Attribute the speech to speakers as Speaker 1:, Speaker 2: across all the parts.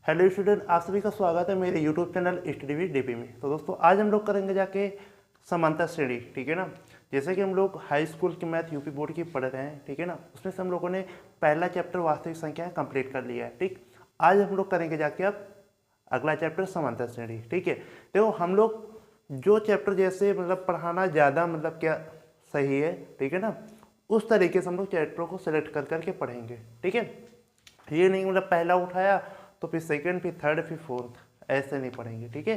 Speaker 1: Hello student, आप सभी का स्वागत है मेरे YouTube channel study with DP में। तो दोस्तों आज हम लोग करेंगे जाके समांतर श्रेणी, ठीक है ना। जैसे कि हम लोग हाई स्कूल की मैथ यूपी बोर्ड की पढ़ रहे हैं, ठीक है ना। उसमें से हम लोगों ने पहला चैप्टर वास्तविक संख्या कंप्लीट कर लिया है, ठीक। आज हम लोग करेंगे जाके अब अगला चैप्टर समांतर श्रेणी, ठीक है। देखो हम लोग जो चैप्टर जैसे मतलब पढ़ाना ज़्यादा मतलब क्या सही है, ठीक है ना, उस तरीके से हम लोग चैप्टरों को सिलेक्ट कर करके पढ़ेंगे, ठीक है। ये नहीं मतलब पहला उठाया तो फिर सेकंड, फिर थर्ड, फिर फोर्थ, ऐसे नहीं पढ़ेंगे, ठीक है।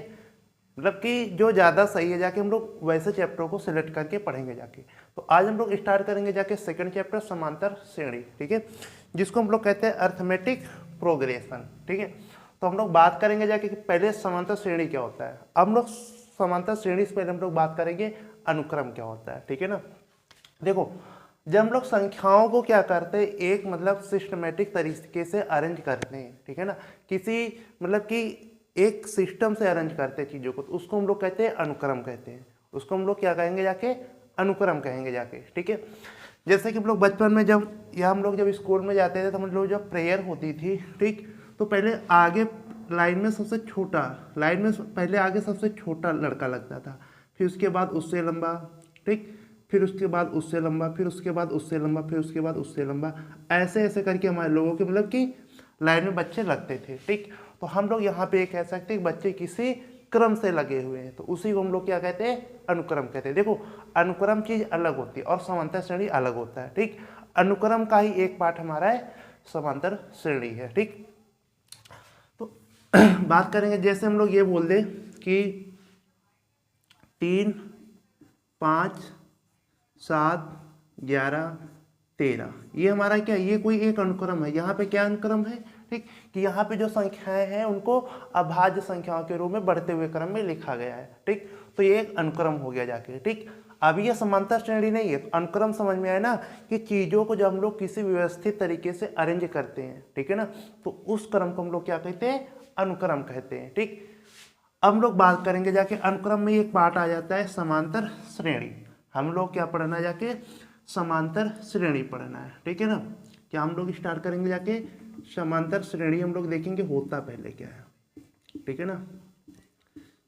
Speaker 1: मतलब कि जो ज़्यादा सही है जाके हम लोग वैसे चैप्टरों को सिलेक्ट करके पढ़ेंगे जाके। तो आज हम लोग स्टार्ट करेंगे जाके सेकंड चैप्टर समांतर श्रेणी, ठीक है, जिसको हम लोग कहते हैं अर्थमेटिक प्रोग्रेशन, ठीक है। तो हम लोग बात करेंगे जाके कि पहले समांतर श्रेणी क्या होता है। अब हम लोग समांतर श्रेणी से पहले हम लोग बात करेंगे अनुक्रम क्या होता है, ठीक है ना। देखो जब हम लोग संख्याओं को क्या करते हैं, एक मतलब सिस्टमेटिक तरीके से अरेंज करते हैं, ठीक है ना, किसी मतलब कि एक सिस्टम से अरेंज करते हैं चीज़ों को, तो उसको हम लोग कहते हैं अनुक्रम कहते हैं। उसको हम लोग क्या कहेंगे जाके, अनुक्रम कहेंगे जाके, ठीक है। जैसे कि हम लोग बचपन में जब या हम लोग जब स्कूल में जाते थे तो हम लोग जब प्रेयर होती थी, ठीक, तो पहले आगे लाइन में सबसे छोटा, लाइन में पहले आगे सबसे छोटा लड़का लगता था, फिर उसके बाद उससे लंबा, ठीक, फिर उसके बाद उससे लंबा, फिर उसके बाद उससे लंबा, फिर उसके बाद उससे लंबा, ऐसे ऐसे करके हमारे लोगों के मतलब कि लाइन में बच्चे लगते थे, ठीक। तो हम लोग यहाँ पे कह सकते हैं बच्चे किसी क्रम से लगे हुए हैं, तो उसी को हम लोग क्या कहते हैं, अनुक्रम कहते हैं। देखो अनुक्रम चीज अलग होती है और समांतर श्रेणी अलग होता है, ठीक। अनुक्रम का ही एक पार्ट हमारा है समांतर श्रेणी है, ठीक। तो बात करेंगे जैसे हम लोग ये बोल दें कि 3, 5, 7, 11, 13, ये हमारा क्या, ये कोई एक अनुक्रम है। यहाँ पे क्या अनुक्रम है, ठीक, कि यहाँ पे जो संख्याएं हैं उनको अभाज्य संख्याओं के रूप में बढ़ते हुए क्रम में लिखा गया है, ठीक। तो ये एक अनुक्रम हो गया जाके, ठीक। अब ये समांतर श्रेणी नहीं है। तो अनुक्रम समझ में आया ना, कि चीजों को जब हम लोग किसी व्यवस्थित तरीके से अरेंज करते हैं, ठीक है ना, तो उस क्रम को हम लोग क्या कहते हैं, अनुक्रम कहते हैं, ठीक। अब हम लोग बात करेंगे जाके अनुक्रम में एक पार्ट आ जाता है समांतर श्रेणी। हम लोग क्या पढ़ना है जाके, समांतर श्रेणी पढ़ना है, ठीक है ना। क्या हम लोग स्टार्ट करेंगे जाके समांतर श्रेणी, हम लोग देखेंगे होता पहले क्या है, ठीक है ना,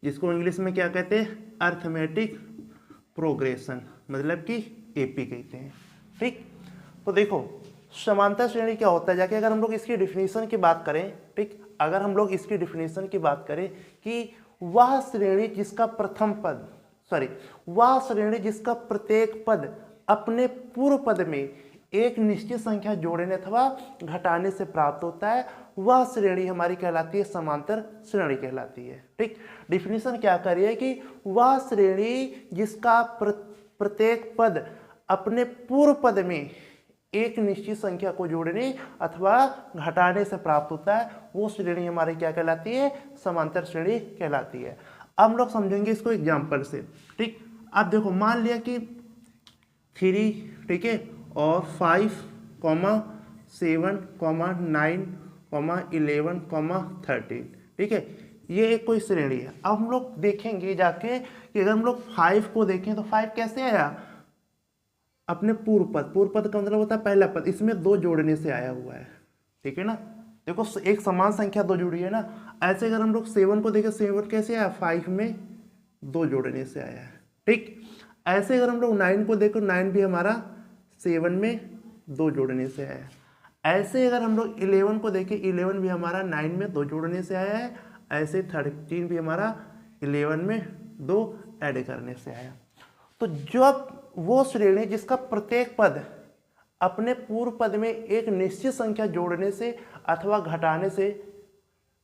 Speaker 1: जिसको इंग्लिश में क्या कहते हैं, अर्थमेटिक प्रोग्रेशन, मतलब कि एपी कहते हैं, ठीक। तो देखो समांतर श्रेणी क्या होता है जाके, अगर हम लोग इसकी डिफिनीशन की बात करें, ठीक, अगर हम लोग इसकी डिफिनीशन की बात करें कि वह श्रेणी जिसका प्रथम पद, सॉरी, वह श्रेणी जिसका प्रत्येक पद अपने पूर्व पद में एक निश्चित संख्या जोड़ने अथवा घटाने से प्राप्त होता है, वह श्रेणी हमारी कहलाती है समांतर श्रेणी कहलाती है, ठीक। डिफिनीशन क्या करिए कि वह श्रेणी जिसका प्रत्येक पद अपने पूर्व पद में एक निश्चित संख्या को जोड़ने अथवा घटाने से प्राप्त होता है, वो श्रेणी हमारी क्या कहलाती है, समांतर श्रेणी कहलाती है। अब हम लोग समझेंगे इसको एग्जाम्पल से, ठीक। अब देखो मान लिया कि 3, ठीक है, और 5, 7, 9, 11, 13, ठीक है, ये एक कोई श्रेणी है। अब हम लोग देखेंगे जाके कि अगर हम लोग 5 को देखें तो 5 कैसे आया, अपने पूर्व पद, पूर्व पद का मतलब होता है पहला पद, इसमें 2 जोड़ने से आया हुआ है, ठीक है ना। देखो एक समान संख्या 2 जुड़ी है ना। ऐसे अगर हम लोग 7 को देखें, 7 कैसे आया, 5 में 2 जोड़ने से आया है, ठीक। ऐसे अगर हम लोग 9 को देखो, 9 भी हमारा 7 में 2 जोड़ने से आया है। ऐसे अगर हम लोग 11 को देखें, 11 भी हमारा 9 में 2 जोड़ने से आया है। ऐसे 13 भी हमारा 11 में 2 ऐड करने से आया। तो जब वो श्रेणी जिसका प्रत्येक पद अपने पूर्व पद में एक निश्चित संख्या जोड़ने से अथवा घटाने से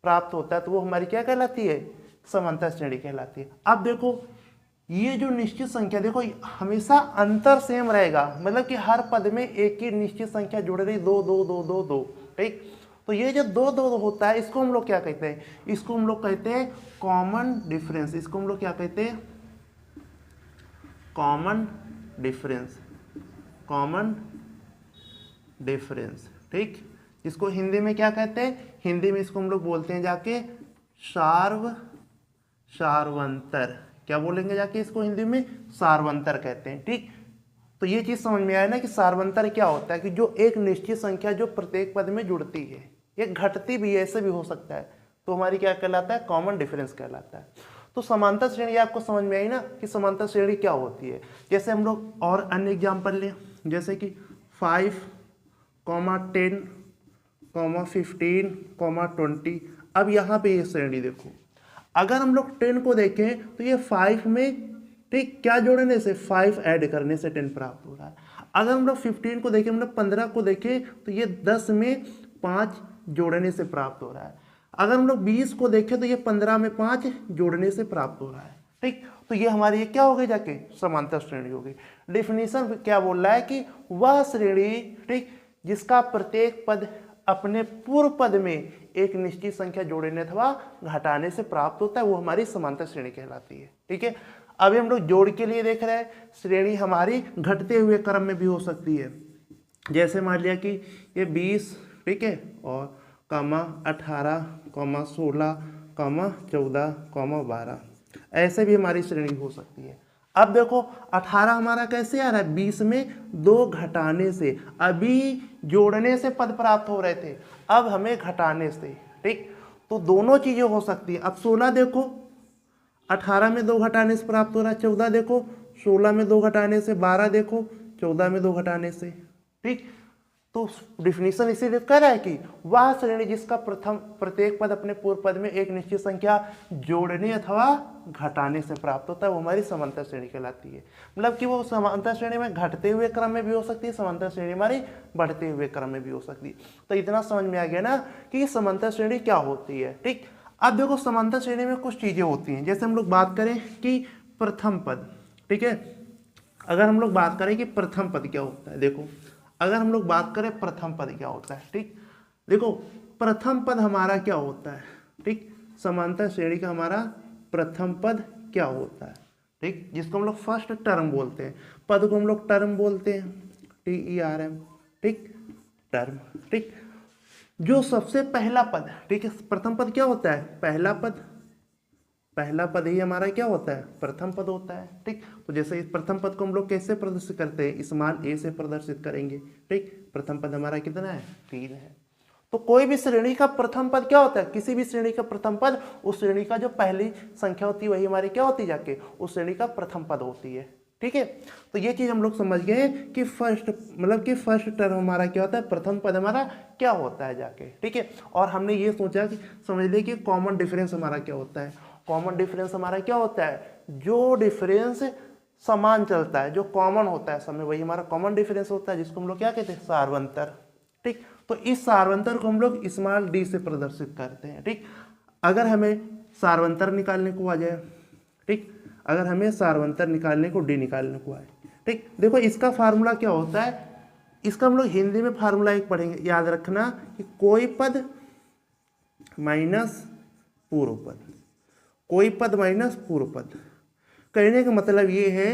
Speaker 1: प्राप्त होता है, तो वो हमारी क्या कहलाती है, समांतर श्रेणी कहलाती है। अब देखो ये जो निश्चित संख्या, देखो हमेशा अंतर सेम रहेगा, मतलब कि हर पद में एक ही निश्चित संख्या जुड़ रही, 2 2 2 2 2, ठीक। तो ये जो 2 2 होता है, इसको हम लोग क्या कहते हैं, इसको हम लोग कहते हैं कॉमन डिफरेंस। इसको हम लोग क्या कहते हैं, कॉमन डिफरेंस, कॉमन डिफरेंस, ठीक। इसको हिंदी में क्या कहते हैं, हिंदी में इसको हम लोग बोलते हैं जाके सार्वंतर। क्या बोलेंगे जाके इसको हिंदी में, सार्वंतर कहते हैं, ठीक। तो ये चीज समझ में आया ना कि सार्वंतर क्या होता है, कि जो एक निश्चित संख्या जो प्रत्येक पद में जुड़ती है, ये घटती भी है, ऐसे भी हो सकता है, तो हमारी क्या कहलाता है, कॉमन डिफरेंस कहलाता है। तो समांतर श्रेणी आपको समझ में आई ना कि समांतर श्रेणी क्या होती है। जैसे हम लोग और अन्य एग्जाम्पल लें, जैसे कि 5, 10, 15, 20। अब यहाँ पे ये श्रेणी देखो, अगर हम लोग 10 को देखें तो ये 5 में, ठीक, क्या जोड़ने से, 5 ऐड करने से 10 प्राप्त हो रहा है। अगर हम लोग 15 को देखें, मतलब 15 को देखें तो ये 10 में 5 जोड़ने से प्राप्त हो रहा है। अगर हम लोग 20 को देखें तो ये 15 में 5 जोड़ने से प्राप्त हो रहा है, ठीक। तो ये हमारी ये क्या हो गई, जाके समांतर श्रेणी हो गई। डेफिनेशन क्या बोल रहा है कि वह श्रेणी, ठीक, जिसका प्रत्येक पद अपने पूर्व पद में एक निश्चित संख्या जोड़ने अथवा घटाने से प्राप्त होता है, वो हमारी समांतर श्रेणी कहलाती है, ठीक है। अभी हम लोग जोड़ के लिए देख रहे हैं, श्रेणी हमारी घटते हुए क्रम में भी हो सकती है। जैसे मान लिया कि ये 20, ठीक है, और 18, 16, 14, 12, ऐसे भी हमारी श्रेणी हो सकती है। अब देखो 18 हमारा कैसे आ रहा है, 20 में 2 घटाने से, अभी जोड़ने से पद प्राप्त हो रहे थे, अब हमें घटाने से, ठीक। तो दोनों चीजें हो सकती है। अब 16 देखो, 18 में 2 घटाने से प्राप्त हो रहा है, 14 देखो 16 में 2 घटाने से, 12 देखो 14 में 2 घटाने से, ठीक। तो डिफिनीशन इसीलिए कह रहा है कि वह श्रेणी जिसका प्रत्येक पद अपने पूर्व पद में एक निश्चित संख्या जोड़ने अथवा घटाने से प्राप्त होता है, वो हमारी समांतर श्रेणी कहलाती है। मतलब कि वो समांतर श्रेणी में घटते हुए क्रम में भी हो सकती है, समांतर श्रेणी हमारी बढ़ते हुए क्रम में भी हो सकती है। तो इतना समझ में आ गया ना कि समांतर श्रेणी क्या होती है, ठीक। अब देखो समांतर श्रेणी में कुछ चीजें होती हैं। जैसे हम लोग बात करें कि प्रथम पद, ठीक है, अगर हम लोग बात करें कि प्रथम पद क्या होता है, देखो अगर हम लोग बात करें प्रथम पद क्या होता है, ठीक, देखो प्रथम पद हमारा क्या होता है, ठीक, समांतर श्रेणी का हमारा प्रथम पद क्या होता है, ठीक, जिसको हम लोग फर्स्ट टर्म बोलते हैं, पद को हम लोग टर्म बोलते हैं, TERM, ठीक, टर्म, ठीक। जो सबसे पहला पद, ठीक है, प्रथम पद क्या होता है, पहला पद, पहला पद ही हमारा क्या होता है, प्रथम पद होता है, ठीक। तो जैसे इस प्रथम पद को हम लोग कैसे प्रदर्शित करते हैं, स्मॉल a से प्रदर्शित करेंगे, ठीक। प्रथम पद हमारा कितना है, 3 है। तो कोई भी श्रेणी का प्रथम पद क्या होता है, किसी भी श्रेणी का प्रथम पद उस श्रेणी का जो पहली संख्या होती है वही हमारी क्या होती है, जाके उस श्रेणी का प्रथम पद होती है, ठीक है। तो ये चीज हम लोग समझ गए कि फर्स्ट, मतलब कि फर्स्ट टर्म हमारा क्या होता है, प्रथम पद हमारा क्या होता है जाके, ठीक है। और हमने ये सोचा कि समझ लिया कि कॉमन डिफरेंस हमारा क्या होता है। कॉमन डिफरेंस हमारा क्या होता है, जो डिफरेंस समान चलता है, जो कॉमन होता है समय, वही हमारा कॉमन डिफरेंस होता है, जिसको हम लोग क्या कहते हैं, सार्वंतर, ठीक। तो इस सार्वंतर को हम लोग स्मॉल d से प्रदर्शित करते हैं, ठीक। अगर हमें सार्वंतर निकालने को आ जाए, ठीक, अगर हमें सार्वंतर निकालने को d निकालने को आए, ठीक, देखो इसका फार्मूला क्या होता है, इसका हम लोग हिंदी में फार्मूला एक पढ़ेंगे, याद रखना कि कोई पद माइनस पूर्व पद, कोई पद माइनस पूर्व पद। कहने का मतलब ये है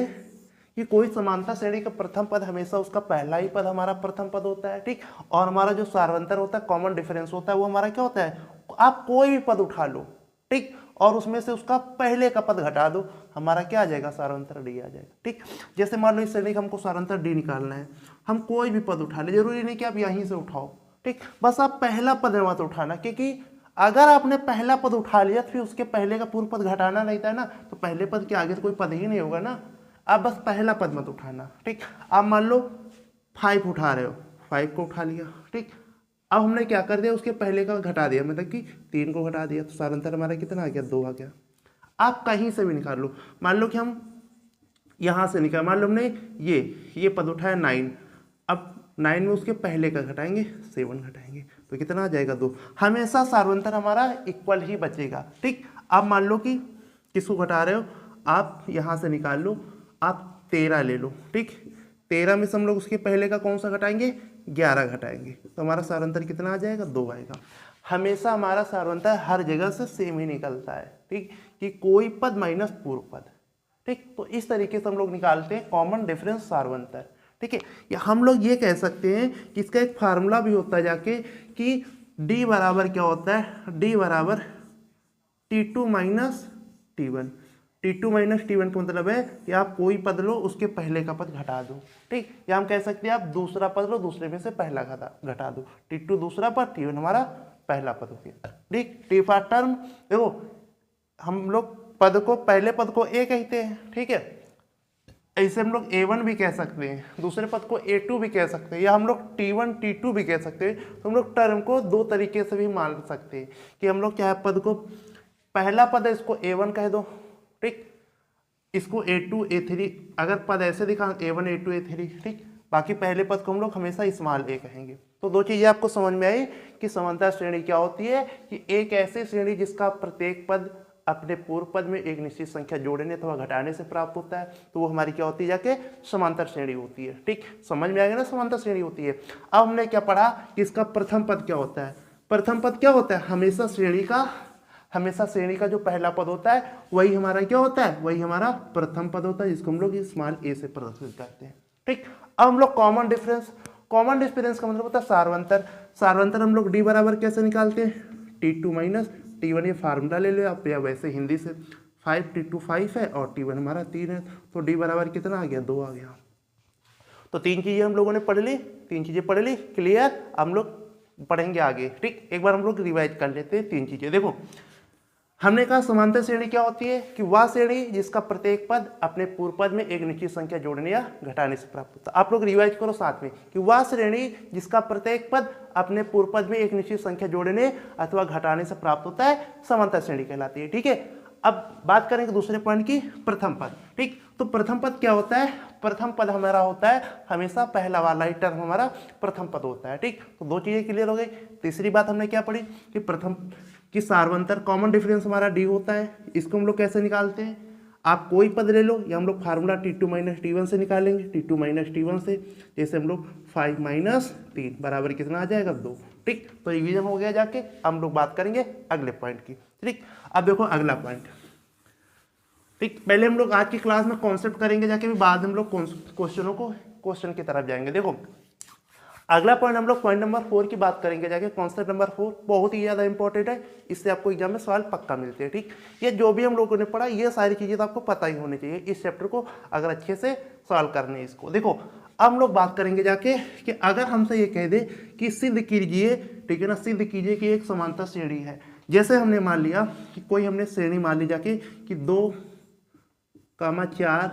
Speaker 1: कि कोई समांतर श्रेणी का प्रथम पद हमेशा उसका पहला ही पद हमारा प्रथम पद होता है, ठीक। और हमारा जो सार्वंतर होता है, कॉमन डिफरेंस होता है, वो हमारा क्या होता है, आप कोई भी पद उठा लो, ठीक, और उसमें से उसका पहले का पद घटा दो, हमारा क्या आ जाएगा, सार्वंतर d आ जाएगा, ठीक। जैसे मान लो इस श्रेणी का हमको सार्वंतर d निकालना है, हम कोई भी पद उठा ले, जरूरी नहीं कि आप यहीं से उठाओ, ठीक, बस आप पहला पद मत उठाना, क्योंकि अगर आपने पहला पद उठा लिया तो फिर उसके पहले का पूर्व पद घटाना रहता है ना, तो पहले पद के आगे तो कोई पद ही नहीं होगा ना, आप बस पहला पद मत उठाना, ठीक। आप मान लो 5 उठा रहे हो, 5 को उठा लिया, ठीक। अब हमने क्या कर दिया, उसके पहले का घटा दिया, मतलब कि 3 को घटा दिया, तो सार्वंतर हमारा कितना आ गया, 2 आ गया। आप कहीं से भी निकाल लो, मान लो कि हम यहाँ से निकाल, मान लो हमने ये पद उठाया 9, अब 9 में उसके पहले का घटाएंगे, 7 घटाएंगे, तो कितना आ जाएगा, 2। हमेशा सार्वंतर हमारा इक्वल ही बचेगा, ठीक। आप मान लो कि किसको घटा रहे हो, आप यहाँ से निकाल लो, आप 13 ले लो, ठीक। 13 में से हम लोग उसके पहले का कौन सा घटाएंगे, 11 घटाएंगे, तो हमारा सार्वंतर कितना आ जाएगा, 2 आएगा। हमेशा हमारा सार्वंतर हर जगह से सेम ही निकलता है, ठीक, कि कोई पद माइनस पूर्व पद, ठीक। तो इस तरीके से हम लोग निकालते हैं कॉमन डिफरेंस सार्वंतर, ठीक है। या हम लोग ये कह सकते हैं कि इसका एक फार्मूला भी होता है जाके कि d बराबर क्या होता है, d बराबर T2 minus T1। T2 minus T1 का मतलब है कि आप कोई पद लो, उसके पहले का पद घटा दो, ठीक। या हम कह सकते हैं आप दूसरा पद लो, दूसरे में से पहला घटा दो, T2 दूसरा पद, T1 हमारा पहला पद हो गया। ठीक, टी फॉर टर्म, देखो हम लोग पद को, पहले पद को ए कहते हैं, ठीक है, ऐसे हम लोग A1 भी कह सकते हैं, दूसरे पद को A2 भी कह सकते हैं, या हम लोग T1 T2 भी कह सकते हैं। तो हम लोग टर्म को दो तरीके से भी मान सकते हैं कि हम लोग क्या है, पद को, पहला पद है इसको A1 कह दो, ठीक, इसको A2 A3, अगर पद ऐसे दिखा A1 A2 A3, ठीक, बाकी पहले पद को हम लोग हमेशा स्मॉल a कहेंगे। तो दो चीजें आपको समझ में आई कि समांतर श्रेणी क्या होती है, कि एक ऐसी श्रेणी जिसका प्रत्येक पद अपने पूर्व पद में एक निश्चित संख्या जोड़ने अथवा घटाने से प्राप्त होता है, तो वो हमारी क्या होती है, जाके समांतर श्रेणी होती है। ठीक, समझ में आ गया ना, समांतर श्रेणी होती है। अब हमने क्या पढ़ा कि इसका प्रथम पद क्या होता है। प्रथम पद क्या होता है, हमेशा श्रेणी का जो पहला पद होता है वही हमारा क्या होता है, वही हमारा प्रथम पद होता है, जिसको हम लोग स्मॉल ए से प्रदर्शित करते हैं। ठीक, अब हम लोग कॉमन डिफरेंस का मतलब होता है सार्वंतर हम लोग डी बराबर कैसे निकालते हैं, T2 माइनस T1, ये फार्मूला ले लो आप, या वैसे हिंदी से 5 T2 5 है और T1 हमारा 3 है, तो डी बराबर कितना आ गया, 2 आ गया। तो तीन चीजें हम लोगों ने पढ़ ली, क्लियर। हम लोग पढ़ेंगे आगे। ठीक, एक बार हम लोग रिवाइज कर लेते हैं तीन चीजें। देखो, हमने कहा समांतर श्रेणी क्या होती है, कि वह श्रेणी जिसका प्रत्येक पद अपने पूर्व पद में एक निश्चित संख्या जोड़ने या घटाने से प्राप्त होता है। आप लोग रिवाइज करो साथ में, कि वह श्रेणी जिसका प्रत्येक पद अपने पूर्व पद में एक निश्चित संख्या जोड़ने अथवा घटाने से प्राप्त होता है, समांतर श्रेणी कहलाती है। ठीक है, अब बात करेंगे दूसरे पॉइंट की, प्रथम पद। ठीक, तो प्रथम पद क्या होता है, प्रथम पद हमारा होता है हमेशा पहला वाला ही टर्म हमारा प्रथम पद होता है। ठीक, तो दो चीजें क्लियर हो गई। तीसरी बात हमने क्या पढ़ी, कि प्रथम कि सार्वंतर कॉमन डिफरेंस हमारा डी होता है, इसको हम लोग कैसे निकालते हैं, आप कोई पद ले लो, या हम लोग फार्मूला T2 माइनस T1 से निकालेंगे, T2 माइनस T1 से, जैसे हम लोग 5 माइनस 3 बराबर कितना आ जाएगा, 2। ठीक, तो रिवीजन हो गया जाके। हम लोग बात करेंगे अगले पॉइंट की। ठीक, अब देखो अगला पॉइंट। ठीक, पहले हम लोग आज की क्लास में कॉन्सेप्ट करेंगे जाके, बाद में हम लोग क्वेश्चन की तरफ जाएंगे। देखो, अगला पॉइंट हम लोग पॉइंट नंबर 4 की बात करेंगे जाके, कॉन्सेप्ट नंबर 4 बहुत ही ज़्यादा इंपॉर्टेंट है, इससे आपको एग्जाम में सवाल पक्का मिलते हैं। ठीक, ये जो भी हम लोगों ने पढ़ा, ये सारी चीज़ें तो आपको पता ही होनी चाहिए इस चैप्टर को, अगर अच्छे से सवाल करने इसको। देखो, अब हम लोग बात करेंगे जाके कि अगर हमसे ये कह दे कि सिद्ध कीजिए, ठीक है ना, सिद्ध कीजिए कि एक समांतर श्रेणी है। जैसे हमने मान लिया कि कोई हमने श्रेणी मान ली जाके कि 2, 4, 6,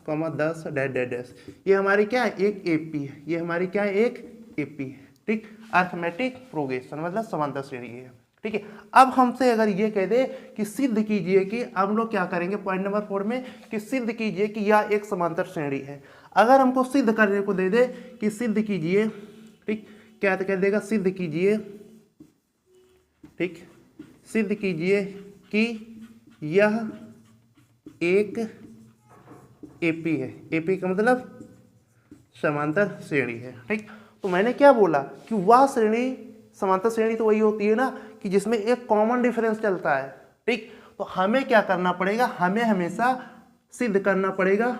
Speaker 1: 8, 10 डैश, ये हमारी क्या है, एक एपी है, ये हमारी क्या है, एक एपी है। ठीक, अर्थमेटिक प्रोग्रेशन मतलब समांतर श्रेणी है। ठीक है, अब हमसे अगर ये कह दे कि सिद्ध कीजिए, कि हम लोग क्या करेंगे पॉइंट नंबर 4 में, कि सिद्ध कीजिए कि यह एक समांतर श्रेणी है। अगर हमको सिद्ध करने को दे दे कि सिद्ध कीजिए, ठीक, क्या कह देगा, सिद्ध कीजिए, ठीक, सिद्ध कीजिए कि यह एक एपी है। एपी का मतलब समांतर श्रेणी है। ठीक, तो मैंने क्या बोला कि वह श्रेणी, समांतर श्रेणी तो वही होती है ना कि जिसमें एक कॉमन डिफरेंस चलता है। ठीक, तो हमें क्या करना पड़ेगा, हमें हमेशा सिद्ध करना पड़ेगा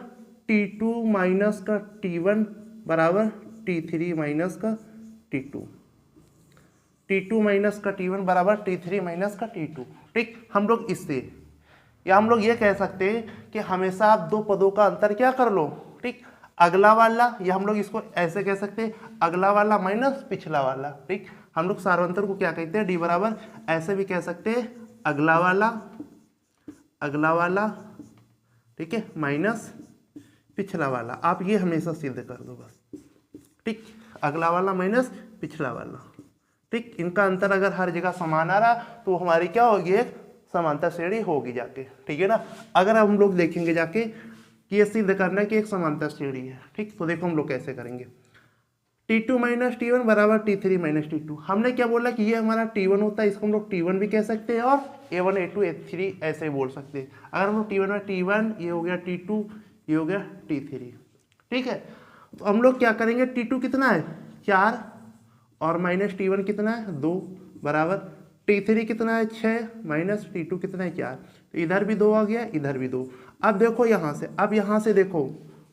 Speaker 1: T2 माइनस का T1 बराबर T3 माइनस का T2, T2 माइनस का T1 बराबर T3 माइनस का T2। ठीक, हम लोग इससे, या हम लोग ये कह सकते हैं कि हमेशा आप दो पदों का अंतर क्या कर लो, ठीक, अगला वाला, या हम लोग इसको ऐसे कह सकते हैं अगला वाला माइनस पिछला वाला। ठीक, हम लोग सार्वंतर को क्या कहते हैं, डी बराबर, ऐसे भी कह सकते हैं अगला वाला, ठीक है, माइनस पिछला वाला। आप ये हमेशा सिद्ध कर दो बस। ठीक, अगला वाला माइनस पिछला वाला। ठीक, इनका अंतर अगर हर जगह समान आ रहा तो हमारी क्या होगी, एक समांतर श्रेणी होगी जाके। ठीक है ना, अगर हम लोग देखेंगे जाके कि ये सिद्ध करना कि एक समांतर श्रेणी है। ठीक, तो देखो हम लोग कैसे करेंगे, T2 माइनस T1 बराबर T3 माइनस T2। हमने क्या बोला कि ये हमारा T1 होता है, इसको हम लोग T1 भी कह सकते हैं और A1 A2 A3 ऐसे ही बोल सकते हैं। अगर हम लोग T1 में T1, ये हो गया T2, ये हो गया T3। ठीक है, तो हम लोग क्या करेंगे, T2 कितना है, 4, और माइनस T1 कितना है, 2 बराबर T3 कितना है, 6, माइनस T2 कितना है, 4। तो इधर भी 2 आ गया, इधर भी 2। अब देखो यहाँ से, अब यहाँ से देखो,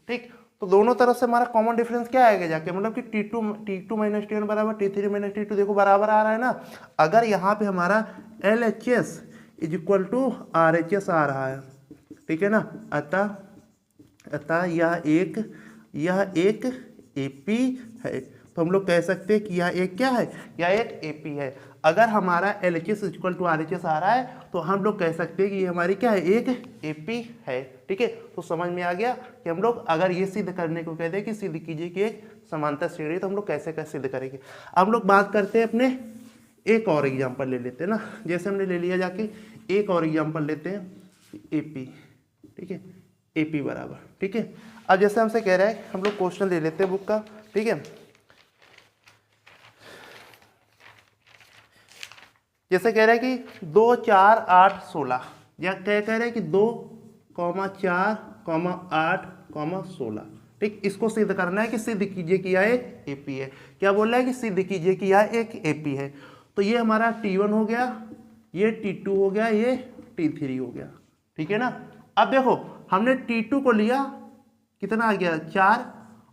Speaker 1: ठीक, तो दोनों तरफ से हमारा कॉमन डिफरेंस क्या आएगा जाके, मतलब कि T2 माइनस T1 बराबर T3 माइनस T2, देखो बराबर आ रहा है ना। अगर यहाँ पे हमारा LHS is equal to RHS आ रहा है, ठीक है ना, अतः यह एक AP है, तो हम लोग कह सकते हैं कि यह एक क्या है, यह एक AP है। अगर हमारा LHS इक्वल टू RHS आ रहा है तो हम लोग कह सकते हैं कि ये हमारी क्या है, एक AP है। ठीक है, तो समझ में आ गया कि हम लोग अगर ये सिद्ध करने को कहते हैं कि सिद्ध कीजिए कि एक समांतर श्रेणी, तो हम लोग कैसे कैसे सिद्ध करेंगे। अब हम लोग बात करते हैं अपने एक और एग्जाम्पल ले लेते हैं ना, जैसे हमने ले लिया जाके एक और एग्जाम्पल लेते हैं AP। ठीक है, AP बराबर, ठीक है। अब जैसे हमसे कह रहा है हम लोग क्वेश्चन ले लेते हैं बुक का। ठीक है, जैसे कह रहा है कि 2 4 8 16, या क्या कह रहा है कि 2, 4, 8, 16। ठीक, इसको सिद्ध करना है कि सिद्ध कीजिए कि यह एक AP है। क्या बोल रहा है कि सिद्ध कीजिए कि यह एक AP है। तो ये हमारा T1 हो गया, ये T2 हो गया, ये T3 हो गया। ठीक है ना। अब देखो हमने T2 को लिया, कितना आ गया 4,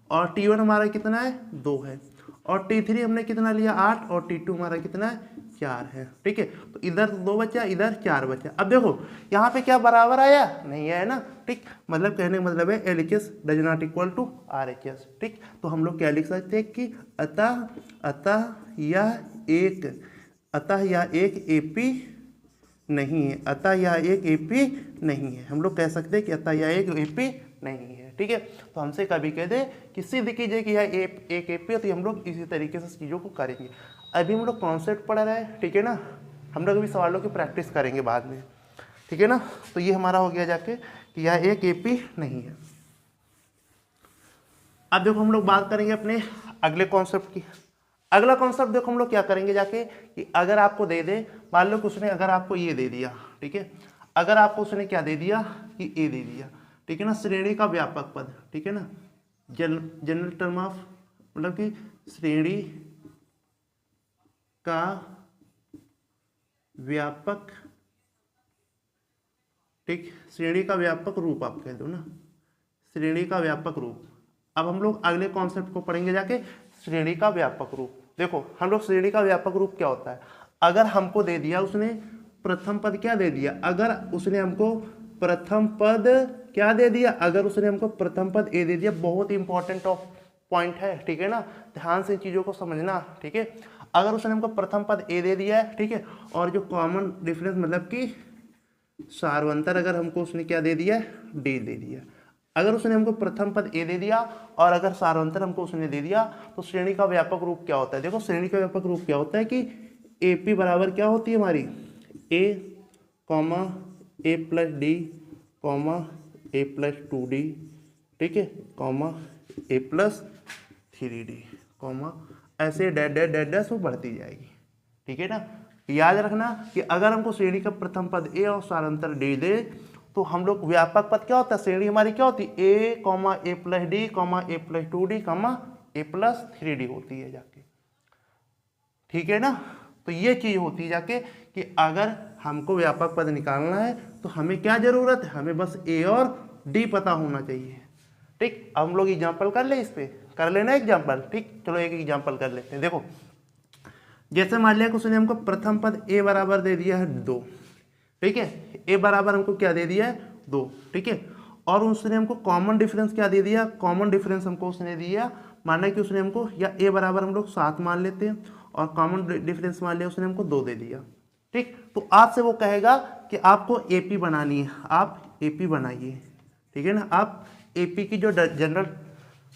Speaker 1: और T1 हमारा कितना है 2 है, और T3 हमने कितना लिया 8, और T2 हमारा कितना है 4 है। ठीक है, तो इधर 2 बचा, इधर 4 बचा। अब देखो यहाँ पे क्या बराबर आया, नहीं आया ना। ठीक, मतलब कहने का मतलब है LHS does not equal to RHS। ठीक, तो हम लोग क्या लिख सकते हैं कि अतः यह एक AP नहीं है, अतः यह एक AP नहीं है। हम लोग कह सकते हैं कि अतः यह एक AP नहीं है। ठीक है, तो हमसे कभी कह दे कि सिद्ध कीजिए कि यह एक AP है, तो हम लोग इसी तरीके से चीज़ों को करेंगे। अभी हम लोग कॉन्सेप्ट पढ़ रहे हैं, ठीक है ना। हम लोग अभी सवालों की प्रैक्टिस करेंगे बाद में, ठीक है ना। तो ये हमारा हो गया जाके कि यह एक AP नहीं है। अब देखो हम लोग बात करेंगे अपने अगले कॉन्सेप्ट की। अगला कॉन्सेप्ट देखो हम लोग क्या करेंगे जाके कि अगर आपको दे दे, मान लो उसने अगर आपको ये दे दिया, ठीक है, अगर आपको उसने क्या दे दिया कि A दे दिया, ठीक है ना, श्रेणी का व्यापक पद, ठीक है ना, जनरल टर्म ऑफ, मतलब कि श्रेणी का व्यापक, ठीक, श्रेणी का व्यापक रूप आप कह दो ना, श्रेणी का व्यापक रूप। अब हम लोग अगले कॉन्सेप्ट को पढ़ेंगे जाके, श्रेणी का व्यापक रूप। देखो हम लोग श्रेणी का व्यापक रूप क्या होता है, अगर हमको दे दिया उसने प्रथम पद क्या दे दिया, अगर उसने हमको प्रथम पद क्या दे दिया, अगर उसने हमको प्रथम पद A दे दिया, बहुत इंपॉर्टेंट ऑफ पॉइंट है, ठीक है ना, ध्यान से चीज़ों को समझना। ठीक है, अगर उसने हमको प्रथम पद A दे दिया है, ठीक है, और जो कॉमन डिफरेंस मतलब कि सार्वंतर अगर हमको उसने क्या दे दिया, D दे दिया। अगर उसने हमको प्रथम पद A दे दिया और अगर सार्वंतर हमको उसने दे दिया, तो श्रेणी का व्यापक रूप क्या होता है। देखो श्रेणी का व्यापक रूप क्या होता है कि AP बराबर क्या होती है हमारी, A, A plus D, A plus 2D, ठीक है, A प्लस 3D, ऐसे डैश डैश डैश डैश वो बढ़ती जाएगी। ठीक है ना, याद रखना कि अगर हमको श्रेणी का प्रथम पद A और सारांतर D दे, तो हम लोग व्यापक पद क्या होता है, श्रेणी हमारी क्या होती है A plus D, A plus 2D, A plus 3D होती है जाके। ठीक है ना, तो ये चीज होती है जाके कि अगर हमको व्यापक पद निकालना है तो हमें क्या जरूरत है, हमें बस A और D पता होना चाहिए। ठीक, अब हम लोग एग्जाम्पल कर ले, इस पे कर लेना एग्जाम्पल। ठीक, चलो एक एग्जाम्पल कर लेते हैं। देखो जैसे मान लिया कि उसने हमको प्रथम पद A बराबर दे दिया है 2, ठीक है, A बराबर हमको क्या दे दिया है 2, ठीक है, और उसने हमको कॉमन डिफरेंस क्या दे दिया, कॉमन डिफरेंस हमको उसने दिया, माना कि उसने हमको या A बराबर हम लोग 7 मान लेते हैं और कॉमन डिफरेंस मान लिया उसने हमको 2 दे दिया। ठीक, तो आपसे वो कहेगा कि आपको AP बनानी है, आप AP बनाइए। ठीक है ना, आप AP की जो जनरल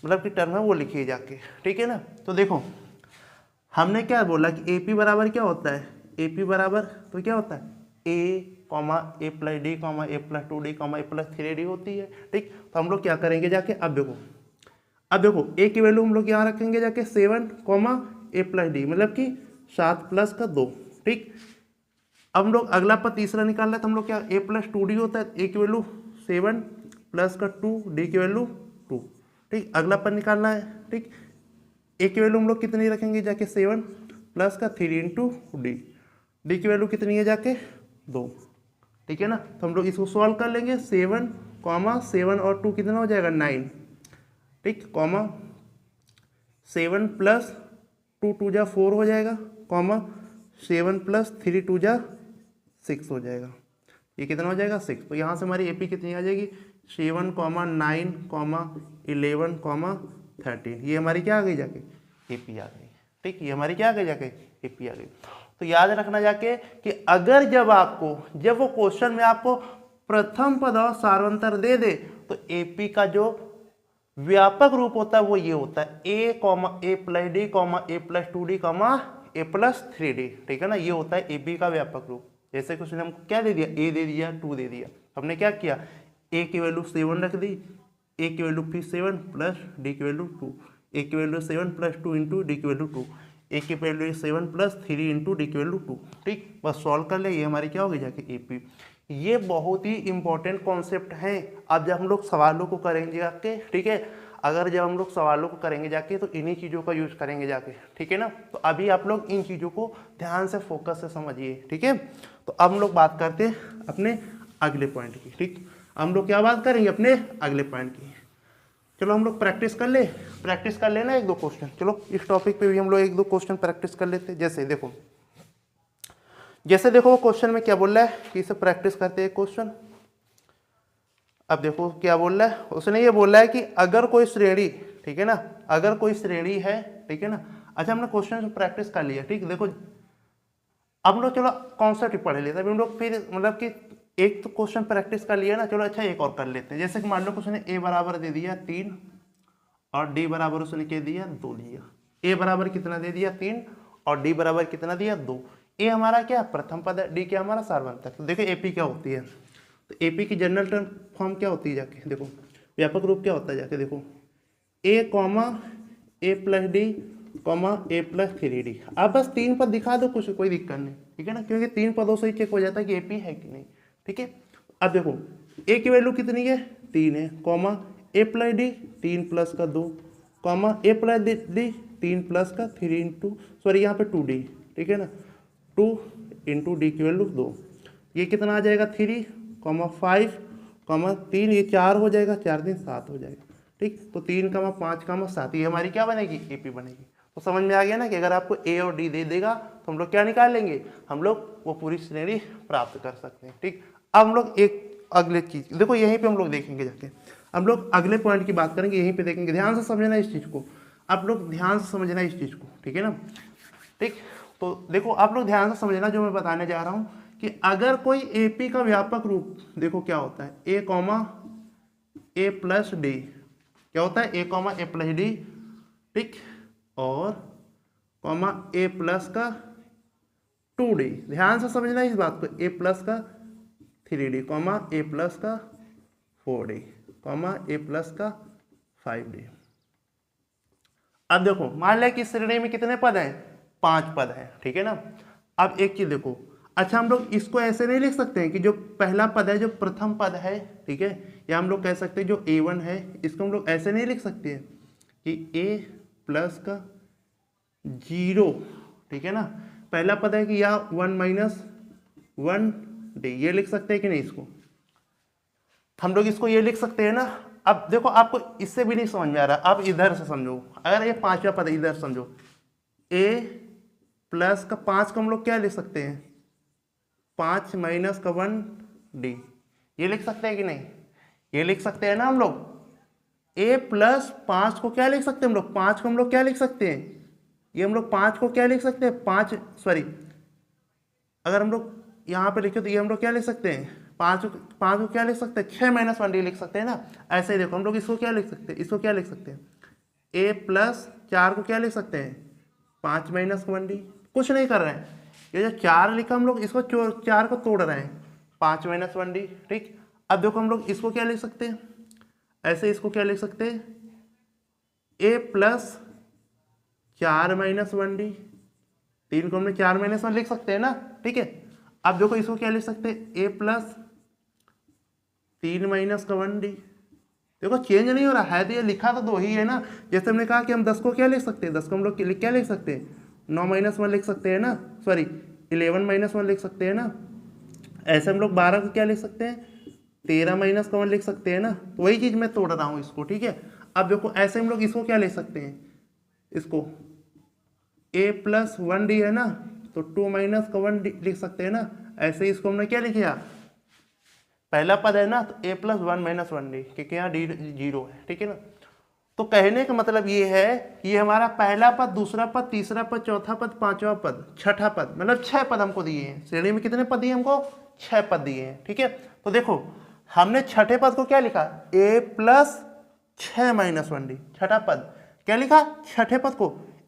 Speaker 1: मतलब की टर्म है वो लिखिए जाके। ठीक है ना, तो देखो हमने क्या बोला कि AP बराबर क्या होता है, AP बराबर तो क्या होता है A plus D, A plus 2D, A plus 3D होती है। ठीक, तो हम लोग क्या करेंगे जाके, अब देखो A की वैल्यू हम लोग यहाँ रखेंगे जाके 7, A प्लस D, मतलब कि 7 प्लस का 2। ठीक, अब हम लोग अगला पद तीसरा निकालना है, तो हम लोग क्या A प्लस 2D होता है, A की वैल्यू 7 प्लस का 2, D की वैल्यू 2। ठीक, अगला पद निकालना है। ठीक, A की वैल्यू हम लोग कितनी रखेंगे जाके 7 प्लस का 3 इंटू D की वैल्यू कितनी है जाके 2। ठीक है ना, तो हम लोग इसको सॉल्व कर लेंगे, 7 और 2 कितना हो जाएगा 9। ठीक, 7 प्लस 2 2 जा 4 हो जाएगा, 7 प्लस 3 2 जा 6 हो जाएगा। ये कितना हो जाएगा 6। तो यहाँ से हमारी AP कितनी आ जाएगी 7, 9, 11, 13। ये हमारी क्या आ गई जाके AP आ गई। ठीक, ये हमारी क्या आ गई जाके AP आ गई। तो याद रखना जाके कि अगर जब वो क्वेश्चन में आपको प्रथम पद और सार्वंतर दे दे तो AP का जो व्यापक रूप होता है वो ये होता है A, A plus D, A plus 2D, A plus 3D। ठीक है ना, ये होता है AP का व्यापक रूप। जैसे कुछ ने हमको क्या दे दिया, A दे दिया, 2 दे दिया, हमने क्या किया, A की वैल्यू 7 रख दी, A की वैल्यू फिर 7 प्लस D की वैल्यू 2, A की वैल्यू 7 प्लस 2 इंटू D की वैल्यू 2, A की वैल्यू 7 प्लस 3 इंटू D की वैल्यू 2। ठीक, बस सॉल्व कर ले, ये हमारी क्या होगी जाके AP। ये बहुत ही इंपॉर्टेंट कॉन्सेप्ट हैं। अब जब हम लोग सवालों को करेंगे जाके, ठीक है, अगर जब हम लोग सवालों को करेंगे जाके तो इन्हीं चीज़ों का यूज करेंगे जाके। ठीक है ना, तो अभी आप लोग इन चीज़ों को ध्यान से फोकस से समझिए। ठीक है, तो अब हम लोग बात करते हैं अपने अगले पॉइंट की। ठीक, हम लोग क्या बात करेंगे अपने अगले पॉइंट की। चलो हम लोग प्रैक्टिस कर लेना एक दो क्वेश्चन। चलो इस टॉपिक पे भी हम लोग एक दो क्वेश्चन प्रैक्टिस कर लेते हैं। जैसे देखो वो क्वेश्चन में क्या बोल रहा है कि इसे प्रैक्टिस करते हैं क्वेश्चन। अब देखो क्या बोल रहा है, उसने ये बोला है कि अगर कोई श्रेणी, ठीक है ना, अगर कोई श्रेणी है, ठीक है ना। अच्छा, हमने क्वेश्चन प्रैक्टिस कर लिया। ठीक, देखो अब हम लोग चलो कॉन्सेप्ट पढ़ लेते हैं। हम लोग फिर मतलब कि एक तो क्वेश्चन प्रैक्टिस कर लिया ना, चलो अच्छा एक और कर लेते हैं। जैसे कि मान लो कुछ ने A बराबर दे दिया 3 और D बराबर उसने क्या दिया 2 दिया। A बराबर कितना दे दिया 3 और D बराबर कितना दिया 2। A हमारा क्या प्रथम पद है, D क्या हमारा सार्वंतक। तो देखो AP क्या होती है, तो AP की जनरल टर्म फॉर्म क्या होती है जाके देखो, व्यापक रूप क्या होता है जाके देखो, A plus D A plus 3D। आप बस 3 पद दिखा दो, कुछ कोई दिक्कत नहीं। ठीक है ना, क्योंकि 3 पदों से ही चेक हो जाता है कि AP है कि नहीं। ठीक है, अब देखो A की वैल्यू कितनी है 3 है, A प्लस D 3 प्लस का 2, A प्लस D 3 प्लस का 3 इंटू सॉरी यहाँ पे 2D। ठीक है ना, 2 इंटू D की वैल्यू 2, ये कितना आ जाएगा 3, 5, 3, ये 4 हो जाएगा, 4 दिन 7 हो जाएगा। ठीक, तो 3, 5, 7, ये हमारी क्या बनेगी AP बनेगी। तो समझ में आ गया ना कि अगर आपको A और D दे देगा तो हम लोग क्या निकाल लेंगे, हम लोग वो पूरी श्रेणी प्राप्त कर सकते हैं। ठीक, अब हम लोग एक अगले चीज देखो, यहीं पे हम लोग देखेंगे जाके, हम लोग अगले पॉइंट की बात करेंगे, यहीं पे देखेंगे। ध्यान से समझना इस चीज को, आप लोग ध्यान से समझना इस चीज को। ठीक है ना, ठीक, तो देखो आप लोग ध्यान से समझना जो मैं बताने जा रहा हूं कि अगर कोई AP का व्यापक रूप देखो क्या होता है, A प्लस D क्या होता है, A प्लस D। ठीक, और A प्लस का 2D, ध्यान से समझना इस बात को, A प्लस का 3D, A प्लस का 4D, A प्लस का 5D। अब देखो मान लिया कि श्रेणी में कितने पद हैं, 5 पद हैं। ठीक है ना, अब एक चीज देखो, अच्छा हम लोग इसको ऐसे नहीं लिख सकते हैं कि जो पहला पद है, जो प्रथम पद है, ठीक है, या हम लोग कह सकते हैं जो A1 है, इसको हम लोग ऐसे नहीं लिख सकते हैं कि A प्लस का 0, ठीक है ना, पहला पद है कि या 1 माइनस 1D, ये लिख सकते हैं कि नहीं, इसको हम लोग इसको ये लिख सकते हैं ना। अब देखो आपको इससे भी नहीं समझ में आ रहा, आप इधर से समझो, अगर ये 5वां पद है इधर समझो, A प्लस का 5 को हम लोग क्या लिख सकते हैं, 5 माइनस का 1D, ये लिख सकते हैं कि नहीं, ये लिख सकते हैं ना हम लोग। A प्लस 5 को क्या लिख सकते हैं हम लोग, 5 को हम लोग क्या लिख सकते हैं, ये हम लोग 5 को क्या लिख सकते हैं, 5 सॉरी, अगर हम लोग यहाँ पे लिखे तो ये हम लोग क्या लिख सकते हैं, 5 को क्या लिख सकते हैं, 6 माइनस 1D लिख सकते हैं ना। ऐसे ही देखो हम लोग इसको क्या लिख सकते हैं, इसको क्या लिख सकते हैं, A प्लस 4 को क्या लिख सकते हैं, 5 माइनस 1D, कुछ नहीं कर रहे हैं, ये जो 4 लिखा हम लोग इसको 4 को तोड़ रहे हैं, 5 माइनस 1D। ठीक, अब देखो हम लोग इसको क्या लिख सकते हैं, ऐसे इसको क्या लिख सकते हैं, A प्लस 4 माइनस 1D, 3 को हमने 4 माइनस 1 लिख सकते हैं ना। ठीक है, अब देखो इसको क्या लिख सकते हैं, A प्लस 3 माइनस का 1D, देखो चेंज नहीं हो रहा है, तो ये लिखा तो 2 ही है ना। जैसे हमने कहा कि हम 10 को क्या लिख सकते हैं, 10 को हम लोग क्या लिख सकते हैं, 9 माइनस 1 लिख सकते हैं ना, सॉरी 11 माइनस 1 लिख सकते हैं ना। ऐसे हम लोग 12 को क्या लिख सकते हैं, 13 माइनस का 1 लिख सकते हैं ना। तो वही चीज़ मैं तोड़ रहा हूँ इसको। ठीक है, अब देखो ऐसे हम लोग इसको क्या लिख सकते हैं, इसको A प्लस 1D है ना, तो 2 माइनस का 1D लिख सकते हैं ना। ऐसे इसको हमने क्या लिखा, पहला पद है ना, तो A प्लस 1 माइनस 1D, क्योंकि यहाँ D 0 है। ठीक है ना, तो कहने का मतलब ये है कि ये हमारा पहला पद, दूसरा पद, तीसरा पद, चौथा पद, पांचवा पद, छठा पद, मतलब 6 पद हमको दिए हैं। श्रेणी में कितने पद दिए हमको? 6 पद दिए हैं। ठीक है, तो देखो हमने छठे पद को क्या लिखा? a plus 6 minus 1d। छठा पद क्या लिखा? छठे पद को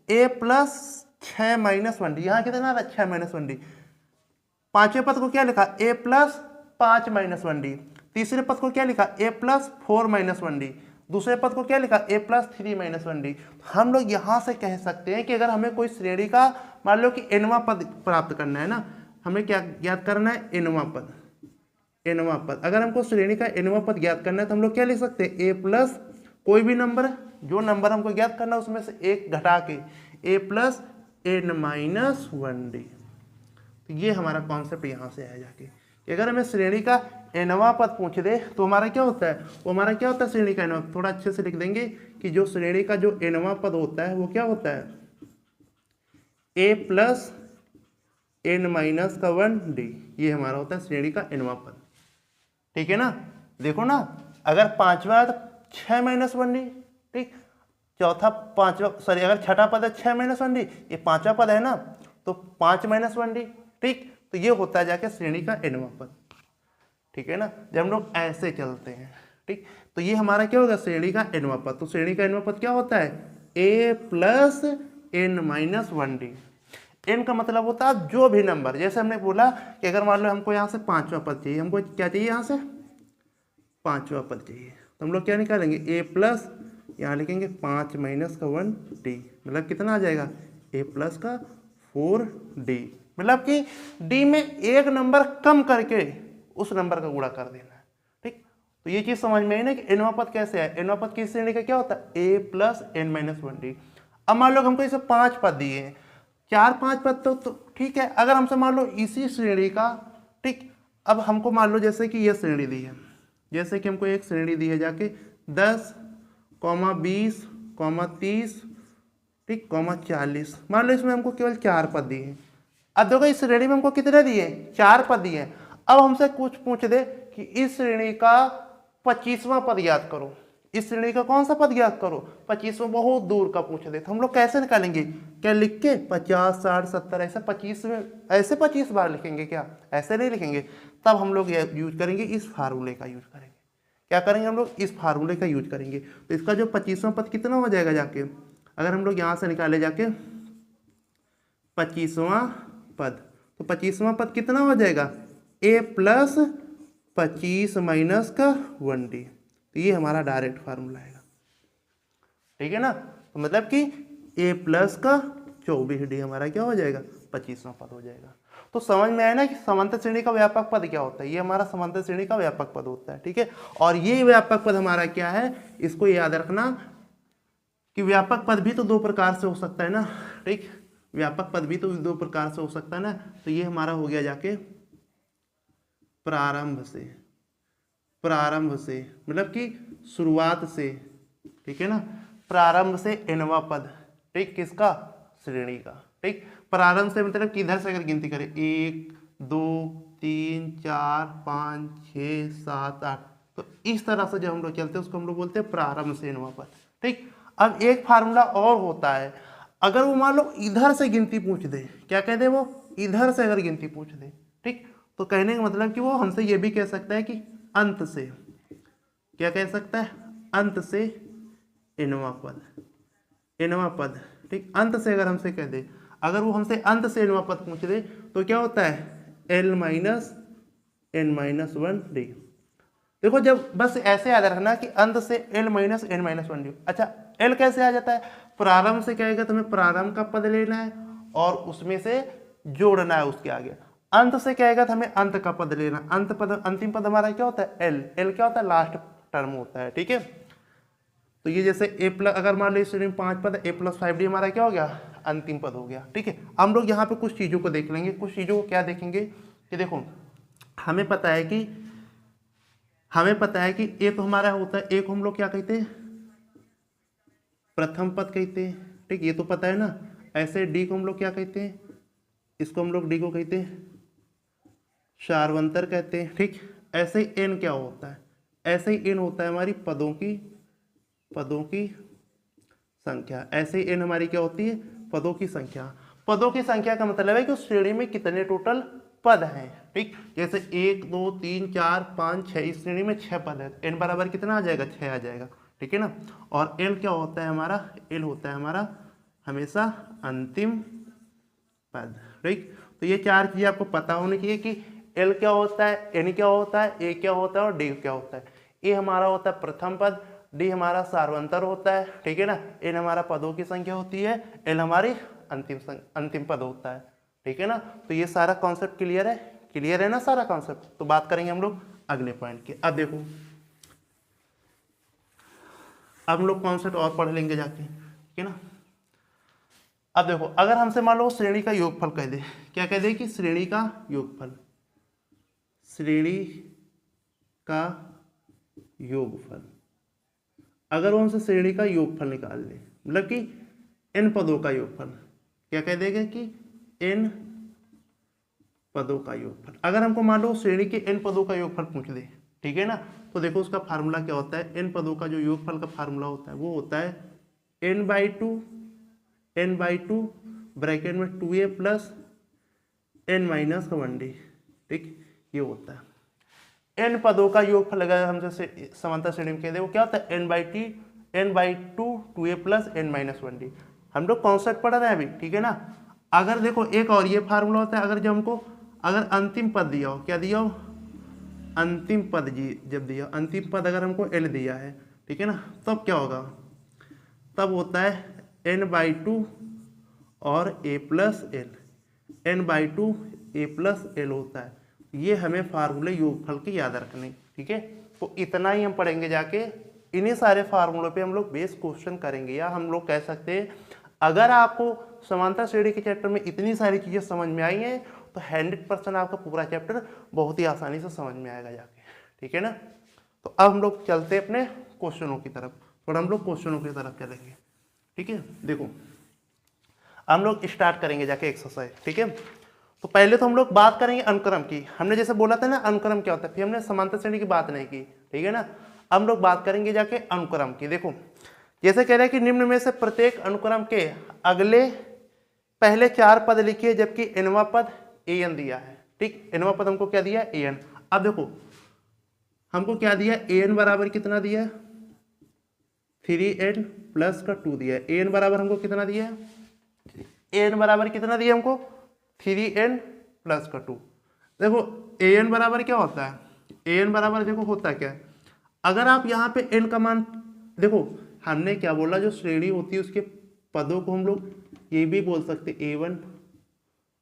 Speaker 1: a प्लस 6 माइनस 1d। यहाँ कितना आ रहा है? 6 माइनस 1d। पांचवें पद को क्या लिखा? a plus 5 minus 1d। तीसरे पद को क्या लिखा? a plus 4 minus 1d। दूसरे पद को क्या लिखा? a plus 3 minus 1d। हम लोग यहां से कह सकते हैं कि अगर हमें कोई श्रेणी का मान लो कि nवां पद प्राप्त करना है ना, हमें क्या ज्ञात करना है? nवां पद। nवां पद, अगर हमको श्रेणी का nवां पद ज्ञात करना है तो हम लोग क्या लिख सकते हैं? a प्लस कोई भी नंबर, जो नंबर हमको ज्ञात करना है उसमें से एक घटा के a plus n minus 1d। तो ये हमारा कॉन्सेप्ट यहाँ से आया जाके कि अगर हमें श्रेणी का nवां पद पूछ दे तो हमारा क्या होता है? वो हमारा क्या होता है? श्रेणी का nवां। थोड़ा अच्छे से लिख देंगे कि जो श्रेणी का जो nवां पद होता है वो क्या होता है? a प्लस n माइनस का 1d। ये हमारा होता है श्रेणी का nवां पद। ठीक है ना? देखो ना, अगर पांचवा तो 6 माइनस 1d, ठीक, चौथा पांचवा सॉरी अगर छठा पद है 6 माइनस 1d, ये पांचवा पद है ना, तो 5 माइनस 1d। ठीक, तो ये होता है जाके श्रेणी का nवां पद। ठीक है ना, जब हम लोग ऐसे चलते हैं, ठीक, तो ये हमारा क्या होगा? श्रेणी का nवां पद। तो श्रेणी का nवां पद क्या होता है? a plus n minus 1d। n का मतलब होता है जो भी नंबर, जैसे हमने बोला कि अगर मान लो हमको यहाँ से पांचवा पद चाहिए, हमको क्या चाहिए? यहाँ से पांचवा पद चाहिए, तो हम लोग क्या निकालेंगे? a प्लस, यहाँ लिखेंगे 5 माइनस का 1d, मतलब कितना आ जाएगा? a प्लस का 4d। मतलब कि d में एक नंबर कम करके उस नंबर का गुणा कर देना है। ठीक, तो ये चीज समझ में आई ना कि nवां पद कैसे है? nवां पद किस श्रेणी का क्या होता है? a plus n minus 1d। अब मान लो हमको इसे 5 पद दिए हैं, 4-5 पद तो ठीक है। अगर हमसे मान लो इसी श्रेणी का, ठीक, अब हमको मान लो जैसे कि ये श्रेणी दी है, जैसे कि हमको एक श्रेणी दी है जाके 10, 20, 30, ठीक, 40। मान लो इसमें हमको केवल 4 पद दिए हैं। अब देखो इस श्रेणी में हमको कितने दिए? 4 पद दिए हैं। अब हमसे कुछ पूछ दे कि इस श्रेणी का 25वां पद याद करो, इस श्रेणी का कौन सा पद याद करो? 25वां, बहुत दूर का पूछ दे, तो हम लोग कैसे निकालेंगे? क्या लिख के 50, 60, 70 ऐसे 25 में ऐसे 25 बार लिखेंगे क्या? ऐसे नहीं लिखेंगे। तब हम लोग यूज करेंगे, इस फार्मूले का यूज करेंगे। क्या करेंगे हम लोग? इस फार्मूले का यूज करेंगे। तो इसका जो 25वां पद कितना हो जाएगा जाके, अगर हम लोग यहाँ से निकाले जाके 25वां पद, तो 25वां पद कितना हो जाएगा? a प्लस 25 माइनस का 1d। तो ये हमारा डायरेक्ट फार्मूला आएगा। ठीक है ना, तो मतलब कि a प्लस का 24d हमारा क्या हो जाएगा? 25वां पद हो जाएगा। तो समझ में आया ना कि समांतर श्रेणी का व्यापक पद क्या होता है? ये हमारा समांतर श्रेणी का व्यापक पद होता है। ठीक है, और ये व्यापक पद हमारा क्या है, इसको याद रखना कि व्यापक पद भी तो 2 प्रकार से हो सकता है ना। ठीक, व्यापक पद भी तो 2 प्रकार से हो सकता है ना। तो ये हमारा हो गया जाके प्रारंभ से, प्रारंभ से मतलब कि शुरुआत से। ठीक है ना, प्रारंभ से nवां पद, ठीक, किसका? श्रेणी का। ठीक, प्रारंभ से मतलब कि इधर से अगर गिनती करें 1, 2, 3, 4, 5, 6, 7, 8, तो इस तरह से जब हम लोग चलते हैं उसको हम लोग बोलते हैं प्रारंभ से nवां पद। ठीक, अब एक फार्मूला और होता है, अगर वो मान लो इधर से गिनती पूछ दे, क्या कह दे वो? इधर से अगर गिनती पूछ दे, ठीक, तो कहने का मतलब कि वो हमसे ये भी कह सकता है कि अंत से, क्या कह सकता है? अंत से nवां पद, nवां पद। ठीक, अंत से अगर हमसे कह दे, अगर वो हमसे अंत से nवां पद पूछ दे तो क्या होता है? l minus n minus 1d। देखो जब बस ऐसे याद रखना कि अंत से l minus n minus 1d। अच्छा, l कैसे आ जाता है? प्रारंभ से कहेगा तो हमें प्रारंभ का पद लेना है और उसमें से जोड़ना है उसके आगे। अंत से कहेगा तो हमें अंत का पद लेना, अंत पद, अंतिम पद हमारा क्या होता है? l। l क्या होता है? लास्ट टर्म होता है। ठीक है, तो ये जैसे a प्लस, अगर मान लो इस श्रेणी में 5 पद, a प्लस 5d हमारा क्या हो गया? अंतिम पद हो गया। ठीक है, हम लोग यहाँ पे कुछ चीज़ों को देख लेंगे। कुछ चीज़ों को क्या देखेंगे कि देखो हमें पता है कि a तो हमारा होता है, a को हम लोग क्या कहते हैं? प्रथम पद कहते हैं। ठीक, ये तो पता है ना। ऐसे d को हम लोग क्या कहते हैं? इसको हम लोग d को कहते हैं सार्वंतर कहते हैं। ठीक, ऐसे ही n क्या होता है? ऐसे ही n होता है हमारी पदों की संख्या। ऐसे ही n हमारी क्या होती है, पदों की संख्या। पदों की संख्या का मतलब है कि उस श्रेणी में कितने टोटल पद हैं। ठीक, जैसे 1 2 3 4 5 6, इस श्रेणी में 6 पद है, n बराबर कितना आ जाएगा, 6 आ जाएगा। ठीक है ना। और l क्या होता है हमारा, l होता है हमारा हमेशा अंतिम पद। ठीक, तो ये चार चीजें आपको पता होनी चाहिए कि l क्या होता है, n क्या होता है, a क्या होता है और d क्या होता है। a हमारा होता है प्रथम पद, d हमारा सार्वंतर होता है। ठीक है ना। n हमारा पदों की संख्या होती है, l हमारी अंतिम पद होता है। ठीक है ना। तो ये सारा कॉन्सेप्ट क्लियर है, क्लियर है ना सारा कॉन्सेप्ट। तो बात करेंगे हम लोग अगले पॉइंट की। अब देखो, अब हम लोग कॉन्सेप्ट और पढ़ लेंगे जाके। ठीक है ना। अब देखो, अगर हमसे मान लो श्रेणी का योगफल कह दे, क्या कह दे कि श्रेणी का योगफल, श्रेणी का योगफल, अगर वो हमसे श्रेणी का योगफल निकाल ले, मतलब कि n पदों का योगफल, क्या कह देगा कि n पदों का योगफल। अगर हमको मान लो श्रेणी के n पदों का योगफल पूछ दे, ठीक है ना, तो देखो उसका फार्मूला क्या होता है, n पदों का जो योगफल का फार्मूला होता है वो होता है n/2 ब्रैकेट में 2a प्लस n-1d। ठीक, ये होता है n पदों का योगफल। अगर हमसे समांतर श्रेणी में कह दे, वो क्या होता है n/2 2a प्लस n-1d। हम लोग कॉन्सेप्ट पढ़ रहे हैं अभी। ठीक है ना। अगर देखो एक और ये फार्मूला होता है, अगर जब हमको अगर अंतिम पद दिया हो, क्या दिया हो, अंतिम पद जी, जब दिया अंतिम पद अगर हमको l दिया है, ठीक है ना, तब क्या होगा, तब होता है n/2 और a plus l, n/2 a plus l होता है। ये हमें फार्मूले योगफल की याद रखने। ठीक है, तो इतना ही हम पढ़ेंगे जाके। इन्हीं सारे फार्मूलों पे हम लोग बेस क्वेश्चन करेंगे, या हम लोग कह सकते हैं अगर आपको समांतर श्रेणी के चैप्टर में इतनी सारी चीजें समझ में आई हैं तो 100% आपका पूरा चैप्टर बहुत ही आसानी से समझ में आएगा जाके। ठीक है ना। तो अब हम लोग चलते हैं अपने क्वेश्चनों की तरफ, थोड़ा हम लोग क्वेश्चनों की तरफ चलेंगे। ठीक है, देखो हम लोग स्टार्ट करेंगे जाके एक्सरसाइज। ठीक है, तो पहले तो हम लोग बात करेंगे अनुक्रम की। हमने जैसे बोला था ना अनुक्रम क्या होता है, फिर हमने समांतर श्रेणी की बात नहीं की। ठीक है ना। अब हम लोग बात करेंगे जाके अनुक्रम की। देखो जैसे कह रहे हैं कि निम्न में से प्रत्येक अनुक्रम के अगले पहले 4 पद लिखिए जबकि nवां पद an दिया है। ठीक, nवां पद हमको क्या दिया है, an। अब देखो हमको क्या दिया है, an बराबर कितना दिया है, 3n प्लस का 2 दिया है। an बराबर हमको कितना दिया है, an बराबर कितना दिया हमको, 3n प्लस का 2। देखो an बराबर क्या होता है, an बराबर देखो होता है क्या, अगर आप यहाँ पे n का मान देखो, हमने क्या बोला, जो श्रेणी होती है उसके पदों को हम लोग ये भी बोल सकते a1,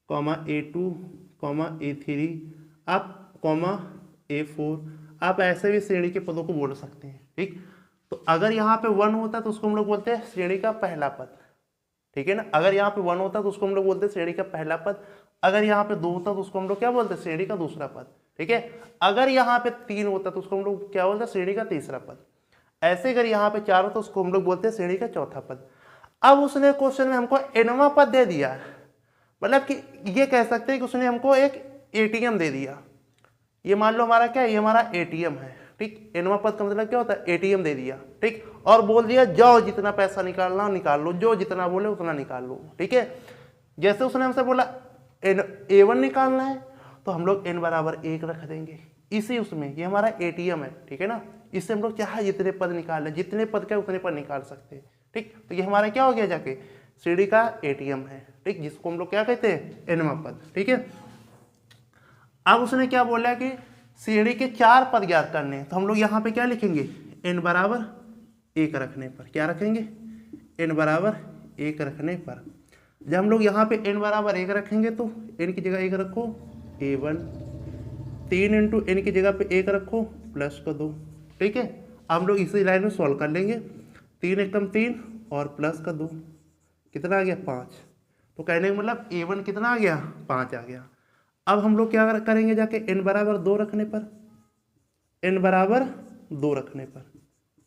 Speaker 1: a2, a3 आप a4, आप ऐसे भी श्रेणी के पदों को बोल सकते हैं। ठीक, तो अगर यहाँ पे 1 होता है तो उसको हम लोग बोलते हैं श्रेणी का पहला पद। ठीक है ना। अगर यहाँ पे 1 होता है तो उसको हम लोग बोलते हैं श्रेणी का पहला पद। अगर यहाँ पे 2 होता है तो उसको हम लोग क्या बोलते हैं, श्रेणी का दूसरा पद। ठीक है, अगर यहाँ पे 3 होता है तो उसको हम लोग क्या बोलते हैं, श्रेणी का तीसरा पद। ऐसे अगर यहाँ पे 4 होता है तो उसको हम लोग बोलते हैं श्रेणी का चौथा पद। अब उसने क्वेश्चन में हमको nवां पद दे दिया, मतलब कि ये कह सकते हैं कि उसने हमको एक एटीएम दे दिया। ये मान लो हमारा क्या है, ये हमारा एटीएम है। ठीक, nवां पद का मतलब क्या होता है, एटीएम दे दिया। ठीक, और बोल दिया जाओ जितना पैसा निकालना निकाल लो, जो जितना बोले उतना निकाल लो। ठीक है, जैसे उसने हमसे बोला a1 निकालना है तो हम लोग n बराबर 1 रख देंगे इसी उसमें, ये हमारा एटीएम है। ठीक है ना, इससे हम लोग चाहे जितने पद निकाल लें, जितने पद का उतने पद निकाल सकते हैं। ठीक, तो ये हमारा क्या हो गया जाके, श्रेणी का एटीएम है। ठीक, जिसको हम लोग क्या कहते हैं, nवां पद। ठीक है, अब उसने क्या बोला कि श्रेणी के 4 पद ज्ञात करने, तो हम लोग यहाँ पे क्या लिखेंगे, n बराबर 1 रखने पर क्या रखेंगे, n बराबर 1 रखने पर। जब हम लोग यहाँ पे n बराबर 1 रखेंगे तो n की जगह 1 रखो a1, 3 इंटू n की जगह पे 1 रखो प्लस का 2। ठीक है, अब हम लोग इसी लाइन में सॉल्व कर लेंगे। 3 एकम 3 और प्लस का 2 कितना आ गया, 5। तो कहने का मतलब a1 कितना आ गया, 5 आ गया। अब हम लोग क्या करेंगे जाके, n बराबर 2 रखने पर, n बराबर 2 रखने पर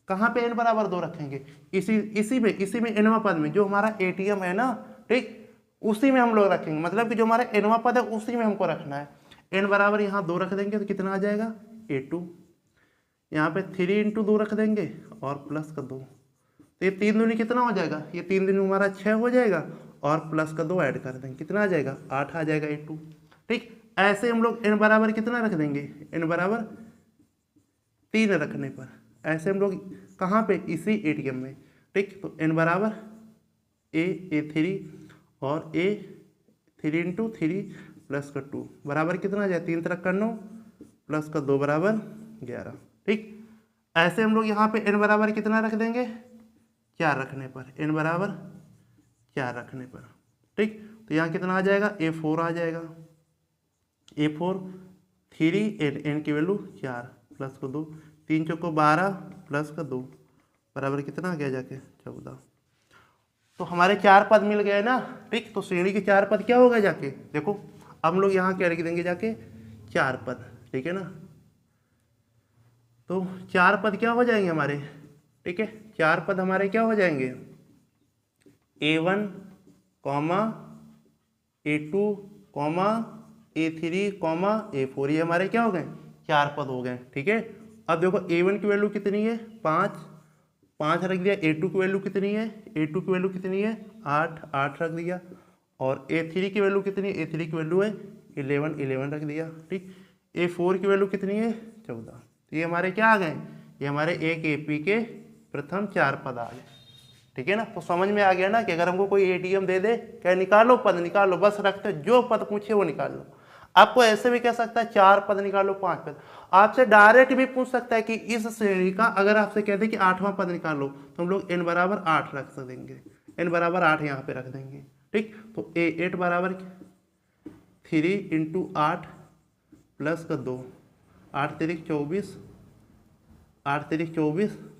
Speaker 1: कहाँ पे n बराबर 2 रखेंगे, इसी में nवां पद में, जो हमारा एटीएम है ना। ठीक, उसी में हम लोग रखेंगे, मतलब कि जो हमारा nवां पद है उसी में हमको रखना है। n बराबर यहाँ 2 रख देंगे तो कितना आ जाएगा, a2। यहाँ पे 3 इंटू 2 रख देंगे और प्लस का 2 तो ये 3 दूनी कितना हो जाएगा, ये 3 दूनी हमारा 6 हो जाएगा और प्लस का 2 ऐड कर देंगे, कितना आ जाएगा 8 आ जाएगा A2। ठीक, ऐसे हम लोग n बराबर कितना रख देंगे, n बराबर 3 रखने पर ऐसे हम लोग कहाँ पे, इसी ATM में। ठीक, तो n बराबर A3 और A3 इंटू 3 प्लस का 2 बराबर कितना आ जाए 3 तरह का 9 प्लस का 2 बराबर 11। ठीक, ऐसे हम लोग यहाँ पे n बराबर कितना रख देंगे 4 रखने पर, n बराबर 4 रखने पर। ठीक, तो यहाँ कितना आ जाएगा A4 आ जाएगा, A4 3 n की वैल्यू 4 प्लस का 2 3 चौको 12 प्लस का 2 बराबर कितना आ गया जाके 14। तो हमारे 4 पद मिल गए ना। ठीक, तो श्रेणी के 4 पद क्या होगा जाके देखो, अब हम लोग यहाँ क्या लिख देंगे जाके 4 पद। ठीक है ना, तो 4 पद क्या हो जाएंगे हमारे, ठीक है 4 पद हमारे क्या हो जाएंगे A1 comma A2 comma A3 comma A4, ये हमारे क्या हो गए 4 पद हो गए। ठीक है, अब देखो A1 की वैल्यू कितनी है 5 रख दिया, A2 की वैल्यू कितनी है, A2 की वैल्यू कितनी है 8 रख दिया, और A3 की वैल्यू कितनी है, A3 की वैल्यू है 11 रख दिया। ठीक, A4 की वैल्यू कितनी है 14। तो ये हमारे क्या आ गए, ये हमारे एक AP के प्रथम 4 पद आ गए। ठीक है ना, तो समझ में आ गया ना कि अगर हमको कोई ATM दे दे, क्या निकालो पद निकालो, बस रखते जो पद पूछे वो निकाल लो। आपको ऐसे भी कह सकता है 4 पद निकालो 5 पद, आपसे डायरेक्ट भी पूछ सकता है कि इस श्रेणी का अगर आपसे कहते कि 8वां पद निकालो, तो हम लोग n बराबर 8 रख देंगे, n बराबर 8 यहाँ पे रख देंगे। ठीक, तो A8 बराबर 3 इंटू 8 प्लस का 2, 8 तिरिक 24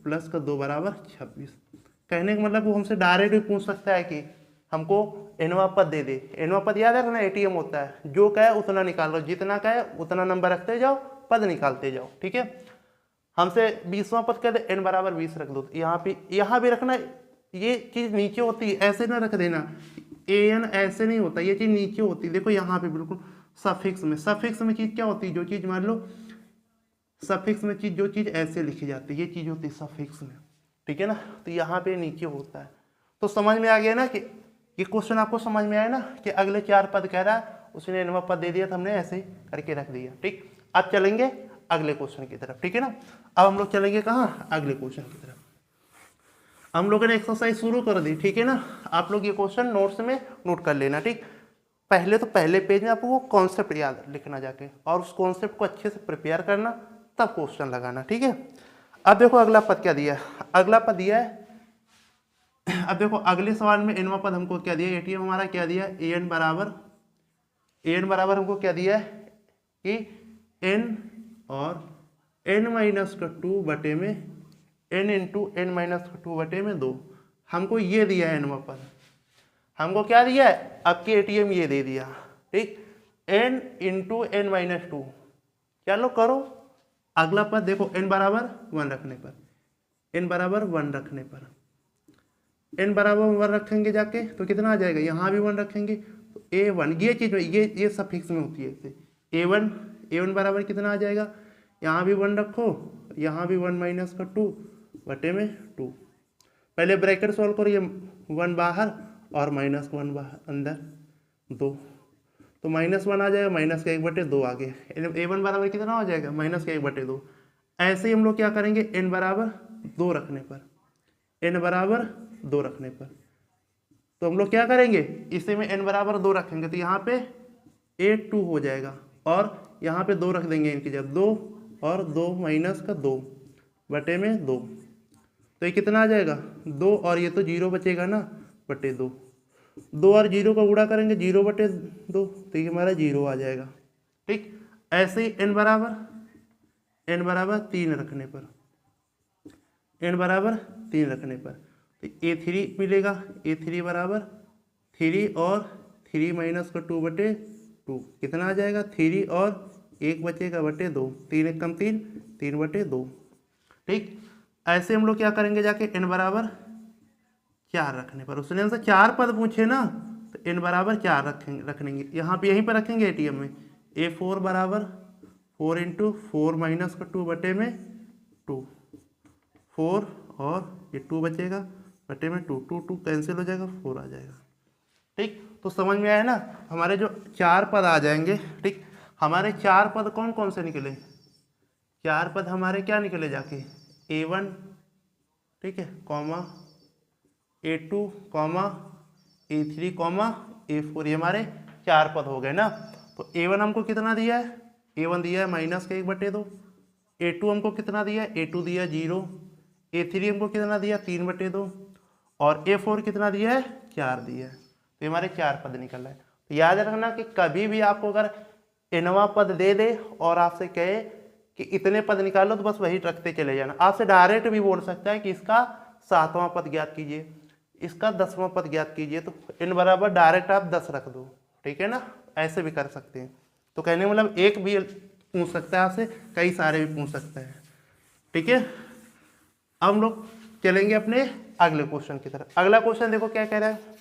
Speaker 1: प्लस का 2 बराबर 26। कहने का मतलब वो हमसे डायरेक्ट भी पूछ सकता है कि हमको nवां पद दे दे। nवां पद याद रखना ATM होता है, जो कहे उतना निकालो, जितना कहे उतना नंबर रखते जाओ, पद निकालते जाओ। ठीक है, हमसे 20वां पद कह दे n बराबर 20 रख दो, यहाँ भी रखना, ये चीज नीचे होती है, ऐसे ना रख देना, an ऐसे नहीं होता, ये चीज नीचे होती है। देखो यहाँ पे बिल्कुल सफिक्स में चीज क्या होती है, जो चीज मान लो सफिक्स में चीज, जो चीज ऐसे लिखी जाती है, ये चीज होती है सफिक्स में। ठीक है ना, तो यहाँ पे नीचे होता है। तो समझ में आ गया ना कि ये क्वेश्चन आपको समझ में आया ना कि अगले 4 पद कह रहा है, उसने nवां पद दे दिया, तो हमने ऐसे करके रख दिया। ठीक, अब चलेंगे अगले क्वेश्चन की तरफ। ठीक है ना, अब हम लोग चलेंगे कहाँ, अगले क्वेश्चन की तरफ। हम लोगों ने एक्सरसाइज शुरू कर दी। ठीक है ना, आप लोग ये क्वेश्चन नोट्स में नोट कर लेना। ठीक, पहले पेज में आपको कॉन्सेप्ट याद लिखना जाके, और उस कॉन्सेप्ट को अच्छे से प्रिपेयर करना, तब क्वेश्चन लगाना। ठीक है, अब देखो अगला पद क्या दिया है, अगला पद दिया है, अब देखो अगले सवाल में nवां पद हमको क्या दिया, ATM हमारा क्या दिया, an बराबर हमको क्या दिया है कि n और n माइनस का 2 बटे में n इंटू n माइनस का 2 बटे में 2, हमको ये दिया है nवां पद, हमको क्या दिया है, आपके ATM ये दे दिया। ठीक, n इंटू n माइनस 2, चलो करो अगला पद। देखो n बराबर 1 रखने पर, n बराबर 1 रखने पर, n बराबर 1 रखेंगे जाके तो कितना आ जाएगा, यहाँ भी 1 रखेंगे तो A1, ये चीज में ये सफिक्स में होती है इससे। A1 बराबर कितना आ जाएगा, यहाँ भी 1 रखो, यहाँ भी 1 माइनस का 2 बटे में 2, पहले ब्रैकेट सॉल्व करो, ये 1 बाहर और माइनस 1 बाहर अंदर 2, तो -1 आ जाएगा, माइनस का 1 बटे 2 आ गया। A1 बराबर कितना हो जाएगा, माइनस का 1 बटे 2। ऐसे ही हम लोग क्या करेंगे, n बराबर 2 रखने पर, n बराबर 2 रखने पर, तो हम लोग क्या करेंगे, इसे में n बराबर 2 रखेंगे तो यहाँ पे A2 हो जाएगा, और यहाँ पे 2 रख देंगे इनकी जब 2 और 2 माइनस का 2 बटे में 2, तो ये कितना आ जाएगा 2, और ये तो 0 बचेगा ना बटे 2, 2 और 0 का गुणा करेंगे 0 बटे 2, तो ये हमारा 0 आ जाएगा। ठीक, ऐसे ही n बराबर 3 रखने पर, n बराबर 3 रखने पर तो A3 मिलेगा, A3 बराबर 3 और 3 माइनस का 2 बटे 2, कितना आ जाएगा 3 और 1 बचेगा बटे 2, 3 एक कम 3 बटे 2। ठीक, ऐसे हम लोग क्या करेंगे जाके n बराबर 4 रखने पर, उसने हमसे 4 पद पूछे ना, तो n बराबर 4 रखेंगे यहाँ पे, यहीं पर रखेंगे ATM में। A4 बराबर 4 इंटू 4 माइनस का 2 बटे में 2, 4 और ये 2 बचेगा बटे में 2, 2 2 कैंसिल हो जाएगा, 4 आ जाएगा। ठीक, तो समझ में आया ना, हमारे जो 4 पद आ जाएंगे। ठीक, हमारे 4 पद कौन कौन से निकले, 4 पद हमारे क्या निकले जाके, A1, ठीक है, comma A2, comma A3, comma A4, ये हमारे 4 पद हो गए ना। तो A1 हमको कितना दिया है, A1 दिया है -1/2, A2 हमको कितना दिया है, A2 दिया है 0, A3 हमको कितना दिया 3/2, और A4 कितना दिया है 4 दिया है। तो हमारे 4 पद निकल रहा है। तो याद रखना कि कभी भी आपको अगर nवां पद दे दे और आपसे कहे कि इतने पद निकालो, तो बस वही रखते चले जाना। आपसे डायरेक्ट भी बोल सकता है कि इसका 7वां पद ज्ञात कीजिए, इसका 10वां पद ज्ञात कीजिए, तो n बराबर डायरेक्ट आप 10 रख दो, ठीक है ना, ऐसे भी कर सकते हैं। तो कहने मतलब एक भी पूछ सकता है आपसे, कई सारे भी पूछ सकता है, ठीक है। अब हम लोग चलेंगे अपने अगले क्वेश्चन की तरफ। अगला क्वेश्चन देखो क्या कह रहा है।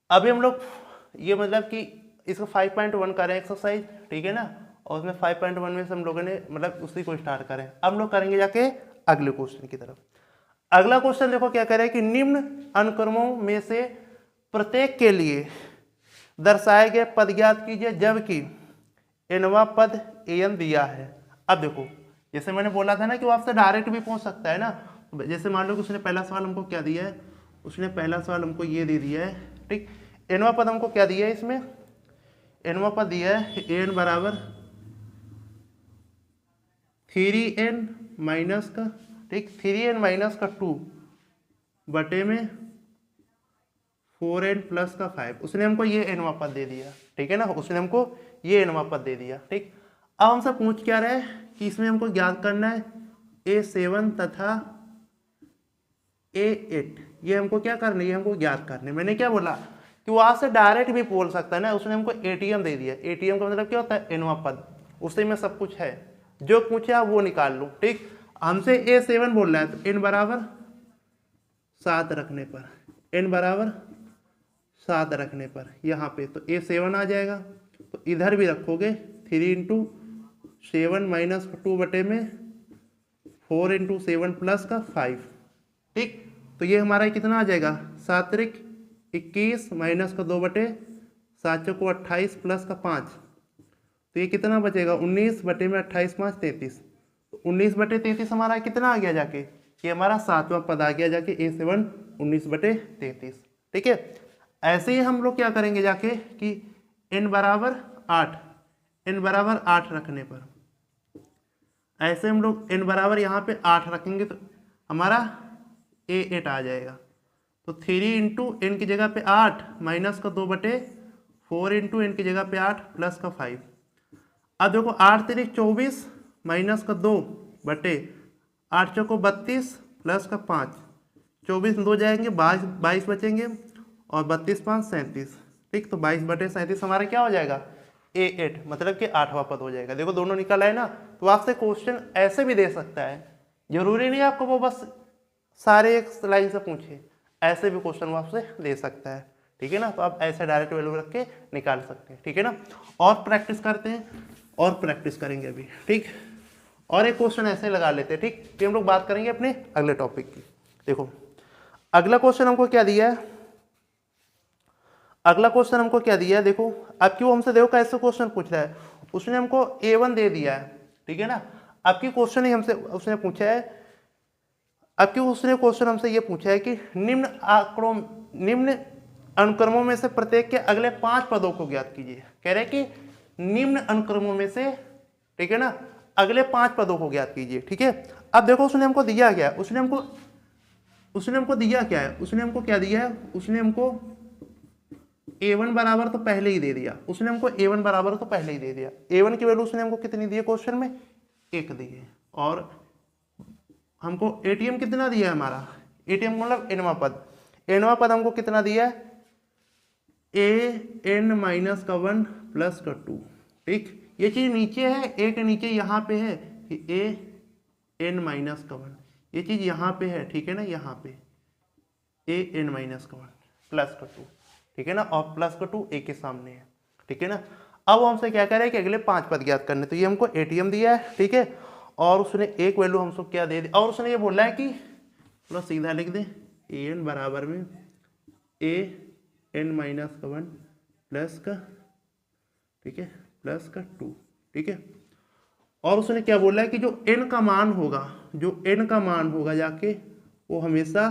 Speaker 1: अभी हम लोग ये मतलब कि इसको 5.1 करें एक्सरसाइज, ठीक है ना, और उसमें 5.1 में से हम लोगों ने मतलब उसी को स्टार्ट करें। अब हम लोग करेंगे जाके अगले क्वेश्चन की तरफ। अगला क्वेश्चन देखो क्या कह रहा है कि निम्न अनुक्रमों में से प्रत्येक के लिए दर्शाए गए पद ज्ञात कीजिए जबकि nवां पद an दिया है। अब देखो जैसे मैंने बोला था ना कि वो आपसे डायरेक्ट भी पूछ सकता है ना। जैसे मान लो कि उसने पहला सवाल हमको क्या दिया है, उसने पहला सवाल हमको ये दे दिया है, ठीक। nवां पद हमको क्या दिया है, इसमें nवां पद दिया है an बराबर 3n माइनस का, ठीक, 3n माइनस का 2 बटे में 4n प्लस का 5। उसने हमको ये nवां पद दे दिया, ठीक है ना, उसने हमको ये nवां पद दे दिया, ठीक। अब हमसे पूछ क्या रहा है कि इसमें हमको ज्ञात करना है A7 तथा A8, ये हमको क्या करना है, ये हमको ज्ञात करना है। मैंने क्या बोला कि वो आपसे डायरेक्ट भी बोल सकता है ना, उसने हमको ATM दे दिया। ATM का मतलब क्या होता है, nवां पद, उससे में सब कुछ है, जो पूछा वो निकाल लो, ठीक। हमसे A7 बोल रहा है तो n बराबर 7 रखने पर, n बराबर 7 रखने पर यहाँ पे तो A7 आ जाएगा। तो इधर भी रखोगे 3 × 7 माइनस 2 बटे में 4 × 7 प्लस का 5, ठीक। तो ये हमारा कितना आ जाएगा, 7 त्रिक 21 माइनस का 2 बटे 7 चौको 28 प्लस का 5, तो ये कितना बचेगा 19 बटे में 28 5 33। तो 19 बटे 33 हमारा कितना आ गया जाके, ये हमारा 7वां पद आ गया जाके A7 19 बटे 33, ठीक है। ऐसे ही हम लोग क्या करेंगे जाके कि n बराबर 8, n बराबर 8 रखने पर, ऐसे हम लोग n बराबर यहाँ पे 8 रखेंगे तो हमारा A8 आ जाएगा। तो 3 × n की जगह पे 8 माइनस का 2 बटे 4 × n की जगह पे 8 प्लस का 5। अब देखो 8 तिरिक 24 माइनस का 2 बटे 8 चौको 32 प्लस का 5, 24 में 2 जाएंगे 22 बचेंगे और 32 5 37, ठीक। तो 22 बटे 37 हमारा क्या हो जाएगा, A8, मतलब कि 8वां पद हो जाएगा। देखो दोनों निकल आए ना। तो आपसे क्वेश्चन ऐसे भी दे सकता है, जरूरी नहीं आपको वो बस सारे एक लाइन से पूछे, ऐसे भी क्वेश्चन वो आपसे दे सकता है, ठीक है ना। तो आप ऐसे डायरेक्ट वैल्यू रख के निकाल सकते हैं, ठीक है ना। और प्रैक्टिस करते हैं, और प्रैक्टिस करेंगे अभी, ठीक। और एक क्वेश्चन ऐसे लगा लेते हैं, ठीक। फिर हम लोग बात करेंगे अपने अगले टॉपिक की। देखो अगला क्वेश्चन हमको क्या दिया है, अगला क्वेश्चन हमको क्या दिया है, देखो अब क्यों हमसे देखो कैसे क्वेश्चन पूछ रहा है। उसने हमको A1 दे दिया है, ठीक है ना। अब की क्वेश्चन ही हमसे उसने पूछा है, अब क्यों उसने क्वेश्चन हमसे ये पूछा है कि निम्न अनुक्रमों में से प्रत्येक के अगले 5 पदों को ज्ञात कीजिए। कह रहे कि निम्न अनुक्रमों में से, ठीक है ना, अगले 5 पदों को ज्ञात कीजिए, ठीक है। अब देखो उसने हमको दिया क्या, उसने हमको दिया क्या है, उसने हमको क्या दिया है, उसने हमको A1 बराबर तो पहले ही दे दिया, उसने हमको A1 बराबर तो पहले ही दे दिया। A1 की वैल्यू उसने हमको कितनी दी है क्वेश्चन में, 1 दी है। और हमको ATM कितना दिया है, हमारा ATM मतलब nवां पद, nवां पद हमको कितना दिया है, an माइनस का 1 प्लस का 2, ठीक। ये चीज नीचे है, a के नीचे यहाँ पे है कि an माइनस का 1, ये चीज यहाँ पे है, ठीक है ना, यहाँ पे an माइनस का 1 प्लस का 2, ठीक है ना, और प्लस का 2 a के सामने है, ठीक है ना। अब वो हमसे क्या कह रहा है कि अगले 5 पद ज्ञात करने, तो ये हमको ATM दिया है, ठीक है। और उसने एक वैल्यू हमसे क्या दे दी, और उसने ये बोला है कि चलो सीधा लिख दें ए एन बराबर में ए एन माइनस का 1 प्लस का, ठीक है, प्लस का 2, ठीक है। और उसने क्या बोला है कि जो n का मान होगा, जो n का मान होगा जाके वो हमेशा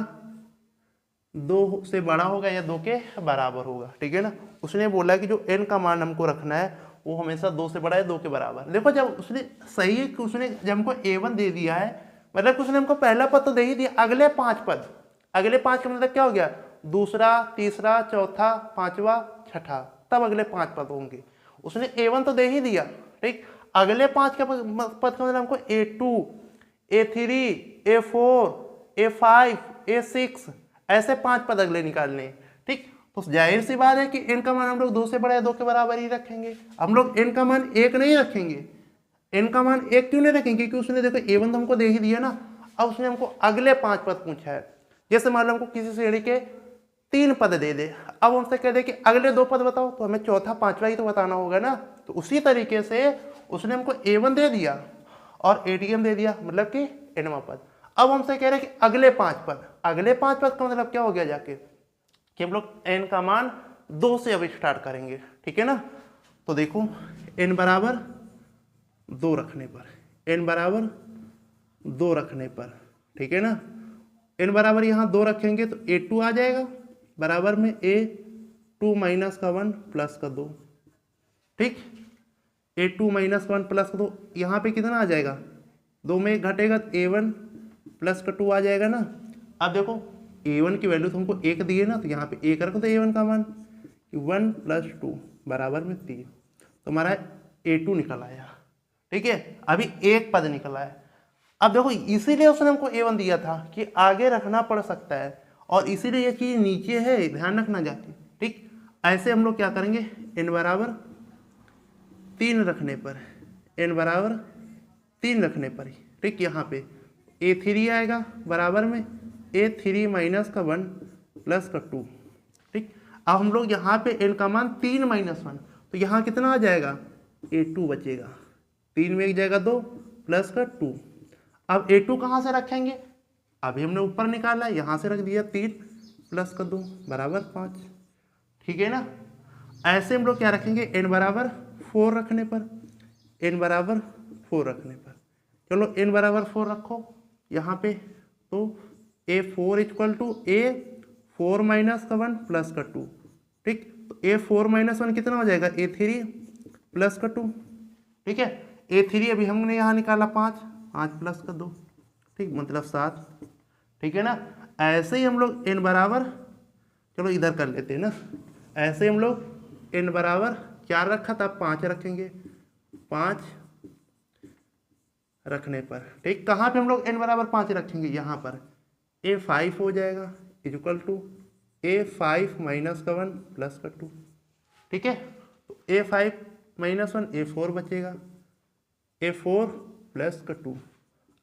Speaker 1: 2 से बड़ा होगा या 2 के बराबर होगा, ठीक है ना। उसने बोला कि जो n का मान हमको रखना है वो हमेशा 2 से बड़ा है 2 के बराबर। देखो जब उसने सही है कि उसने जब हमको a1 दे दिया है, मतलब उसने हमको पहला पद तो दे ही दिया, अगले 5 पद, अगले 5 का मतलब क्या हो गया, दूसरा, तीसरा, चौथा, पांचवा, छठा, तब अगले 5 पद होंगे। उसने a1 तो दे ही दिया, ठीक। अगले 5 का पद का मतलब हमको a2, a3, a4, a5, a6 ऐसे 5 पद अगले निकालने, ठीक। तो जाहिर सी बात है कि n का मान हम लोग 2 से बड़ा है 2 के बराबर ही रखेंगे। हम लोग n का मान 1 नहीं रखेंगे। n का मान 1 क्यों नहीं रखेंगे, क्योंकि उसने देखो a1 तो हमको दे ही दिया ना। अब उसने हमको अगले 5 पद पूछा है। जैसे मान लो हमको किसी श्रेणी के 3 पद दे दे, अब हमसे कह दे कि अगले 2 पद बताओ, तो हमें चौथा पांचवा ही तो बताना होगा ना। तो उसी तरीके से उसने हमको a1 दे दिया और atm दे दिया, मतलब कि nवां पद। अब हमसे कह रहे हैं कि अगले 5 पद, अगले 5 पद का मतलब क्या हो गया जाके कि हम लोग n का मान 2 से अब स्टार्ट करेंगे, ठीक है ना। तो देखो n बराबर 2 रखने पर, n बराबर 2 रखने पर, ठीक है ना, n बराबर यहाँ 2 रखेंगे तो a2 आ जाएगा बराबर में a2 माइनस का 1 प्लस का 2, ठीक। a2 माइनस 1 प्लस का 2, यहाँ पे कितना आ जाएगा, 2 में घटेगा a1 प्लस का 2 आ जाएगा ना। अब देखो a1 की वैल्यू तो हमको 1 दी है ना, तो यहाँ पे 1 रखो तो a1 का मान 1 प्लस 2 बराबर में 3, तो हमारा a2 निकल आया, ठीक है। अभी एक पद निकला है। अब देखो इसीलिए उसने हमको a1 दिया था कि आगे रखना पड़ सकता है, और इसीलिए ये चीज नीचे है, ध्यान रखना जाके, ठीक। ऐसे हम लोग क्या करेंगे, n बराबर 3 रखने पर, n बराबर 3 रखने पर ही, ठीक। यहाँ पे a3 आएगा बराबर में a3 माइनस का 1 प्लस का 2, ठीक। अब हम लोग यहाँ पे n का मान 3 माइनस 1, तो यहाँ कितना आ जाएगा, a2 बचेगा, 3 में एक जाएगा 2 प्लस का 2। अब a2 कहाँ से रखेंगे, अभी हमने ऊपर निकाला, यहाँ से रख दिया 3 प्लस का 2 बराबर 5, ठीक है ना। ऐसे हम लोग क्या रखेंगे, n बराबर 4 रखने पर, n बराबर 4 रखने पर, चलो n बराबर 4 रखो यहाँ पे, तो a4 equal to a4 minus का 1 प्लस का 2, ठीक। तो a4 माइनस 1 कितना हो जाएगा, a3 प्लस का 2, ठीक है। a3 अभी हमने यहाँ निकाला 5 प्लस का 2, ठीक, मतलब 7, ठीक है ना। ऐसे ही हम लोग n बराबर, चलो इधर कर लेते हैं ना, ऐसे हम लोग n बराबर 4 रखा था, 5 रखेंगे, 5 रखने पर, ठीक। कहाँ पे हम लोग n बराबर 5 रखेंगे, यहाँ पर a5 हो जाएगा इक्वल टू a5 माइनस का 1 प्लस का 2, ठीक है। तो a5 माइनस 1 a4 बचेगा, a4 प्लस का 2।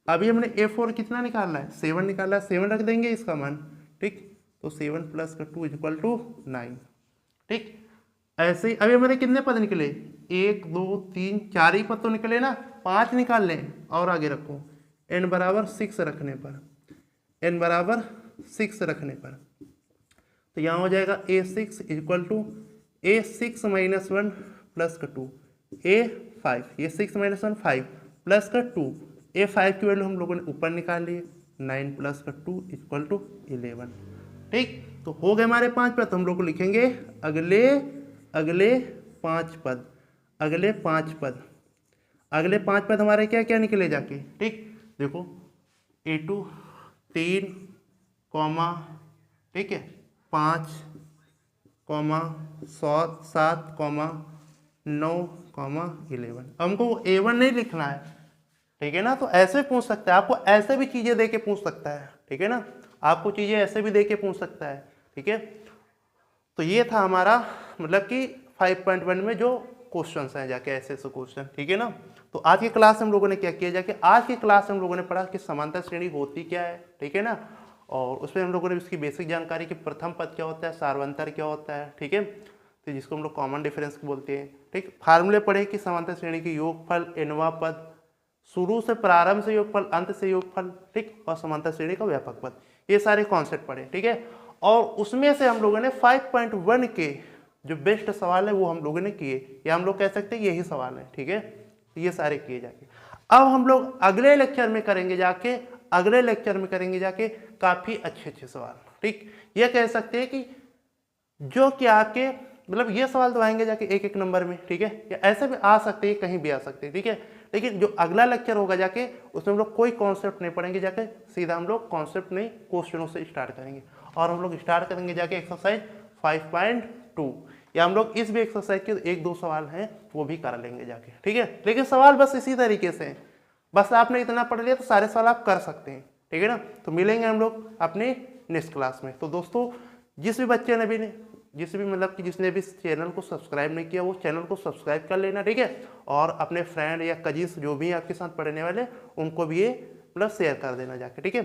Speaker 1: अभी हमने a4 कितना निकालना है, 7 निकालना है, 7 रख देंगे इसका मान, ठीक। तो 7 प्लस का 2 इक्वल टू 9, ठीक। ऐसे ही अभी हमारे कितने पद निकले, 1 2 3 4 ही पद तो निकले ना, 5 निकाल लें और आगे रखो, n बराबर 6 रखने पर, n बराबर 6 रखने पर, तो यहाँ हो जाएगा a6 equal to a6 minus 1 plus का 2, a5, ये 6 माइनस 1 5 प्लस का 2, a5 की वैल्यू हम लोगों ने ऊपर निकाल लिए, 9 प्लस का 2 इक्वल टू 11, ठीक। तो हो गए हमारे 5 पद, तो हम लोग को लिखेंगे अगले 5 पद, अगले 5 पद, अगले 5 पद हमारे क्या क्या निकले जाके, ठीक। देखो a2 3 कॉमा, ठीक है, 5 कॉमा 7 कॉमा 9 कॉमा 11। हमको a1 नहीं लिखना है, ठीक है ना। तो ऐसे पूछ सकता है, आपको ऐसे भी चीजें दे के पूछ सकता है, ठीक है ना, आपको चीजें ऐसे भी दे के पूछ सकता है, ठीक है। तो ये था हमारा मतलब कि 5.1 में जो क्वेश्चंस हैं जाके ऐसे क्वेश्चन, ठीक है ना। तो आज की क्लास में हम लोगों ने क्या किया जाके, आज की क्लास में हम लोगों ने पढ़ा कि समांतर श्रेणी होती क्या है, ठीक है ना, और उसमें हम लोगों ने उसकी बेसिक जानकारी कि प्रथम पद क्या होता है, सार्वंतर क्या होता है, ठीक है, तो जिसको हम लोग कॉमन डिफरेंस बोलते हैं, ठीक। फार्मूले पढ़े कि समांतर श्रेणी की योगफल, nवां पद, शुरू से प्रारंभ से योगफल, अंत से योगफल, ठीक, और समांतर श्रेणी का व्यापक पद। ये सारे कॉन्सेप्ट पढ़े, ठीक है। और उसमें से हम लोगों ने 5.1 के जो बेस्ट सवाल है वो हम लोगों ने किए, या हम लोग कह सकते हैं यही सवाल है, ठीक है। ये सारे किए जाके अब हम लोग अगले लेक्चर में करेंगे जाके काफ़ी अच्छे सवाल, ठीक। ये कह सकते हैं कि जो कि आपके मतलब ये सवाल तो आएंगे जाके एक नंबर में, ठीक है, या ऐसे भी आ सकते हैं, कहीं भी आ सकते हैं, ठीक है। लेकिन जो अगला लेक्चर होगा जाके उसमें हम लोग कोई कॉन्सेप्ट नहीं पढ़ेंगे जाके, सीधा हम लोग कॉन्सेप्ट नहीं क्वेश्चनों से स्टार्ट करेंगे। और हम लोग स्टार्ट करेंगे जाके एक्सरसाइज 5.2, या हम लोग इस भी एक्सरसाइज के 1-2 सवाल हैं वो भी कर लेंगे जाके, ठीक है। लेकिन सवाल बस इसी तरीके से हैं, बस आपने इतना पढ़ लिया तो सारे सवाल आप कर सकते हैं, ठीक है ना। तो मिलेंगे हम लोग अपने नेक्स्ट क्लास में। तो दोस्तों जिस भी बच्चे ने भी मतलब कि जिसने भी चैनल को सब्सक्राइब नहीं किया वो चैनल को सब्सक्राइब कर लेना, ठीक है। और अपने फ्रेंड या कजिन्स जो भी आपके साथ पढ़ने वाले उनको भी ये मतलब शेयर कर देना जाके, ठीक है।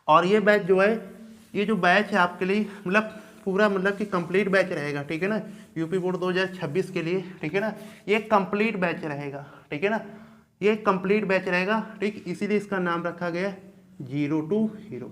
Speaker 1: और ये बैच जो है, ये जो बैच है आपके लिए मतलब पूरा मतलब कि कंप्लीट बैच रहेगा, ठीक है ना। यूपी बोर्ड 2026 के लिए, ठीक है ना, ये कंप्लीट बैच रहेगा, ठीक है ना। ये कंप्लीट बैच रहेगा, ठीक। इसीलिए इसका नाम रखा गया 0 to हीरो,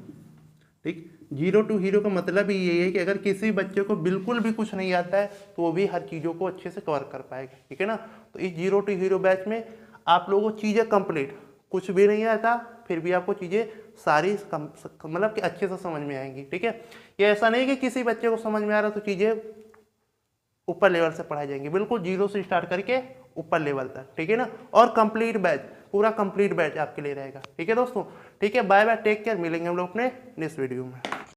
Speaker 1: ठीक। 0 to हीरो का मतलब ही ये है कि अगर किसी बच्चे को बिल्कुल भी कुछ नहीं आता है तो वो भी हर चीज़ों को अच्छे से कवर कर पाएगा, ठीक है ना। तो इस 0 to हीरो बैच में आप लोगों को चीज़ें कंप्लीट, कुछ भी नहीं आता फिर भी आपको चीज़ें सारी मतलब कि अच्छे से समझ में आएंगी, ठीक है। ये ऐसा नहीं कि किसी बच्चे को समझ में आ रहा तो चीज़ें ऊपर लेवल से पढ़ाई जाएंगी, बिल्कुल 0 से स्टार्ट करके ऊपर लेवल तक, ठीक है ना। और कंप्लीट बैच, पूरा कंप्लीट बैच आपके लिए रहेगा, ठीक है दोस्तों। ठीक है, बाय बाय, टेक केयर, मिलेंगे हम लोग अपने नेक्स्ट वीडियो में।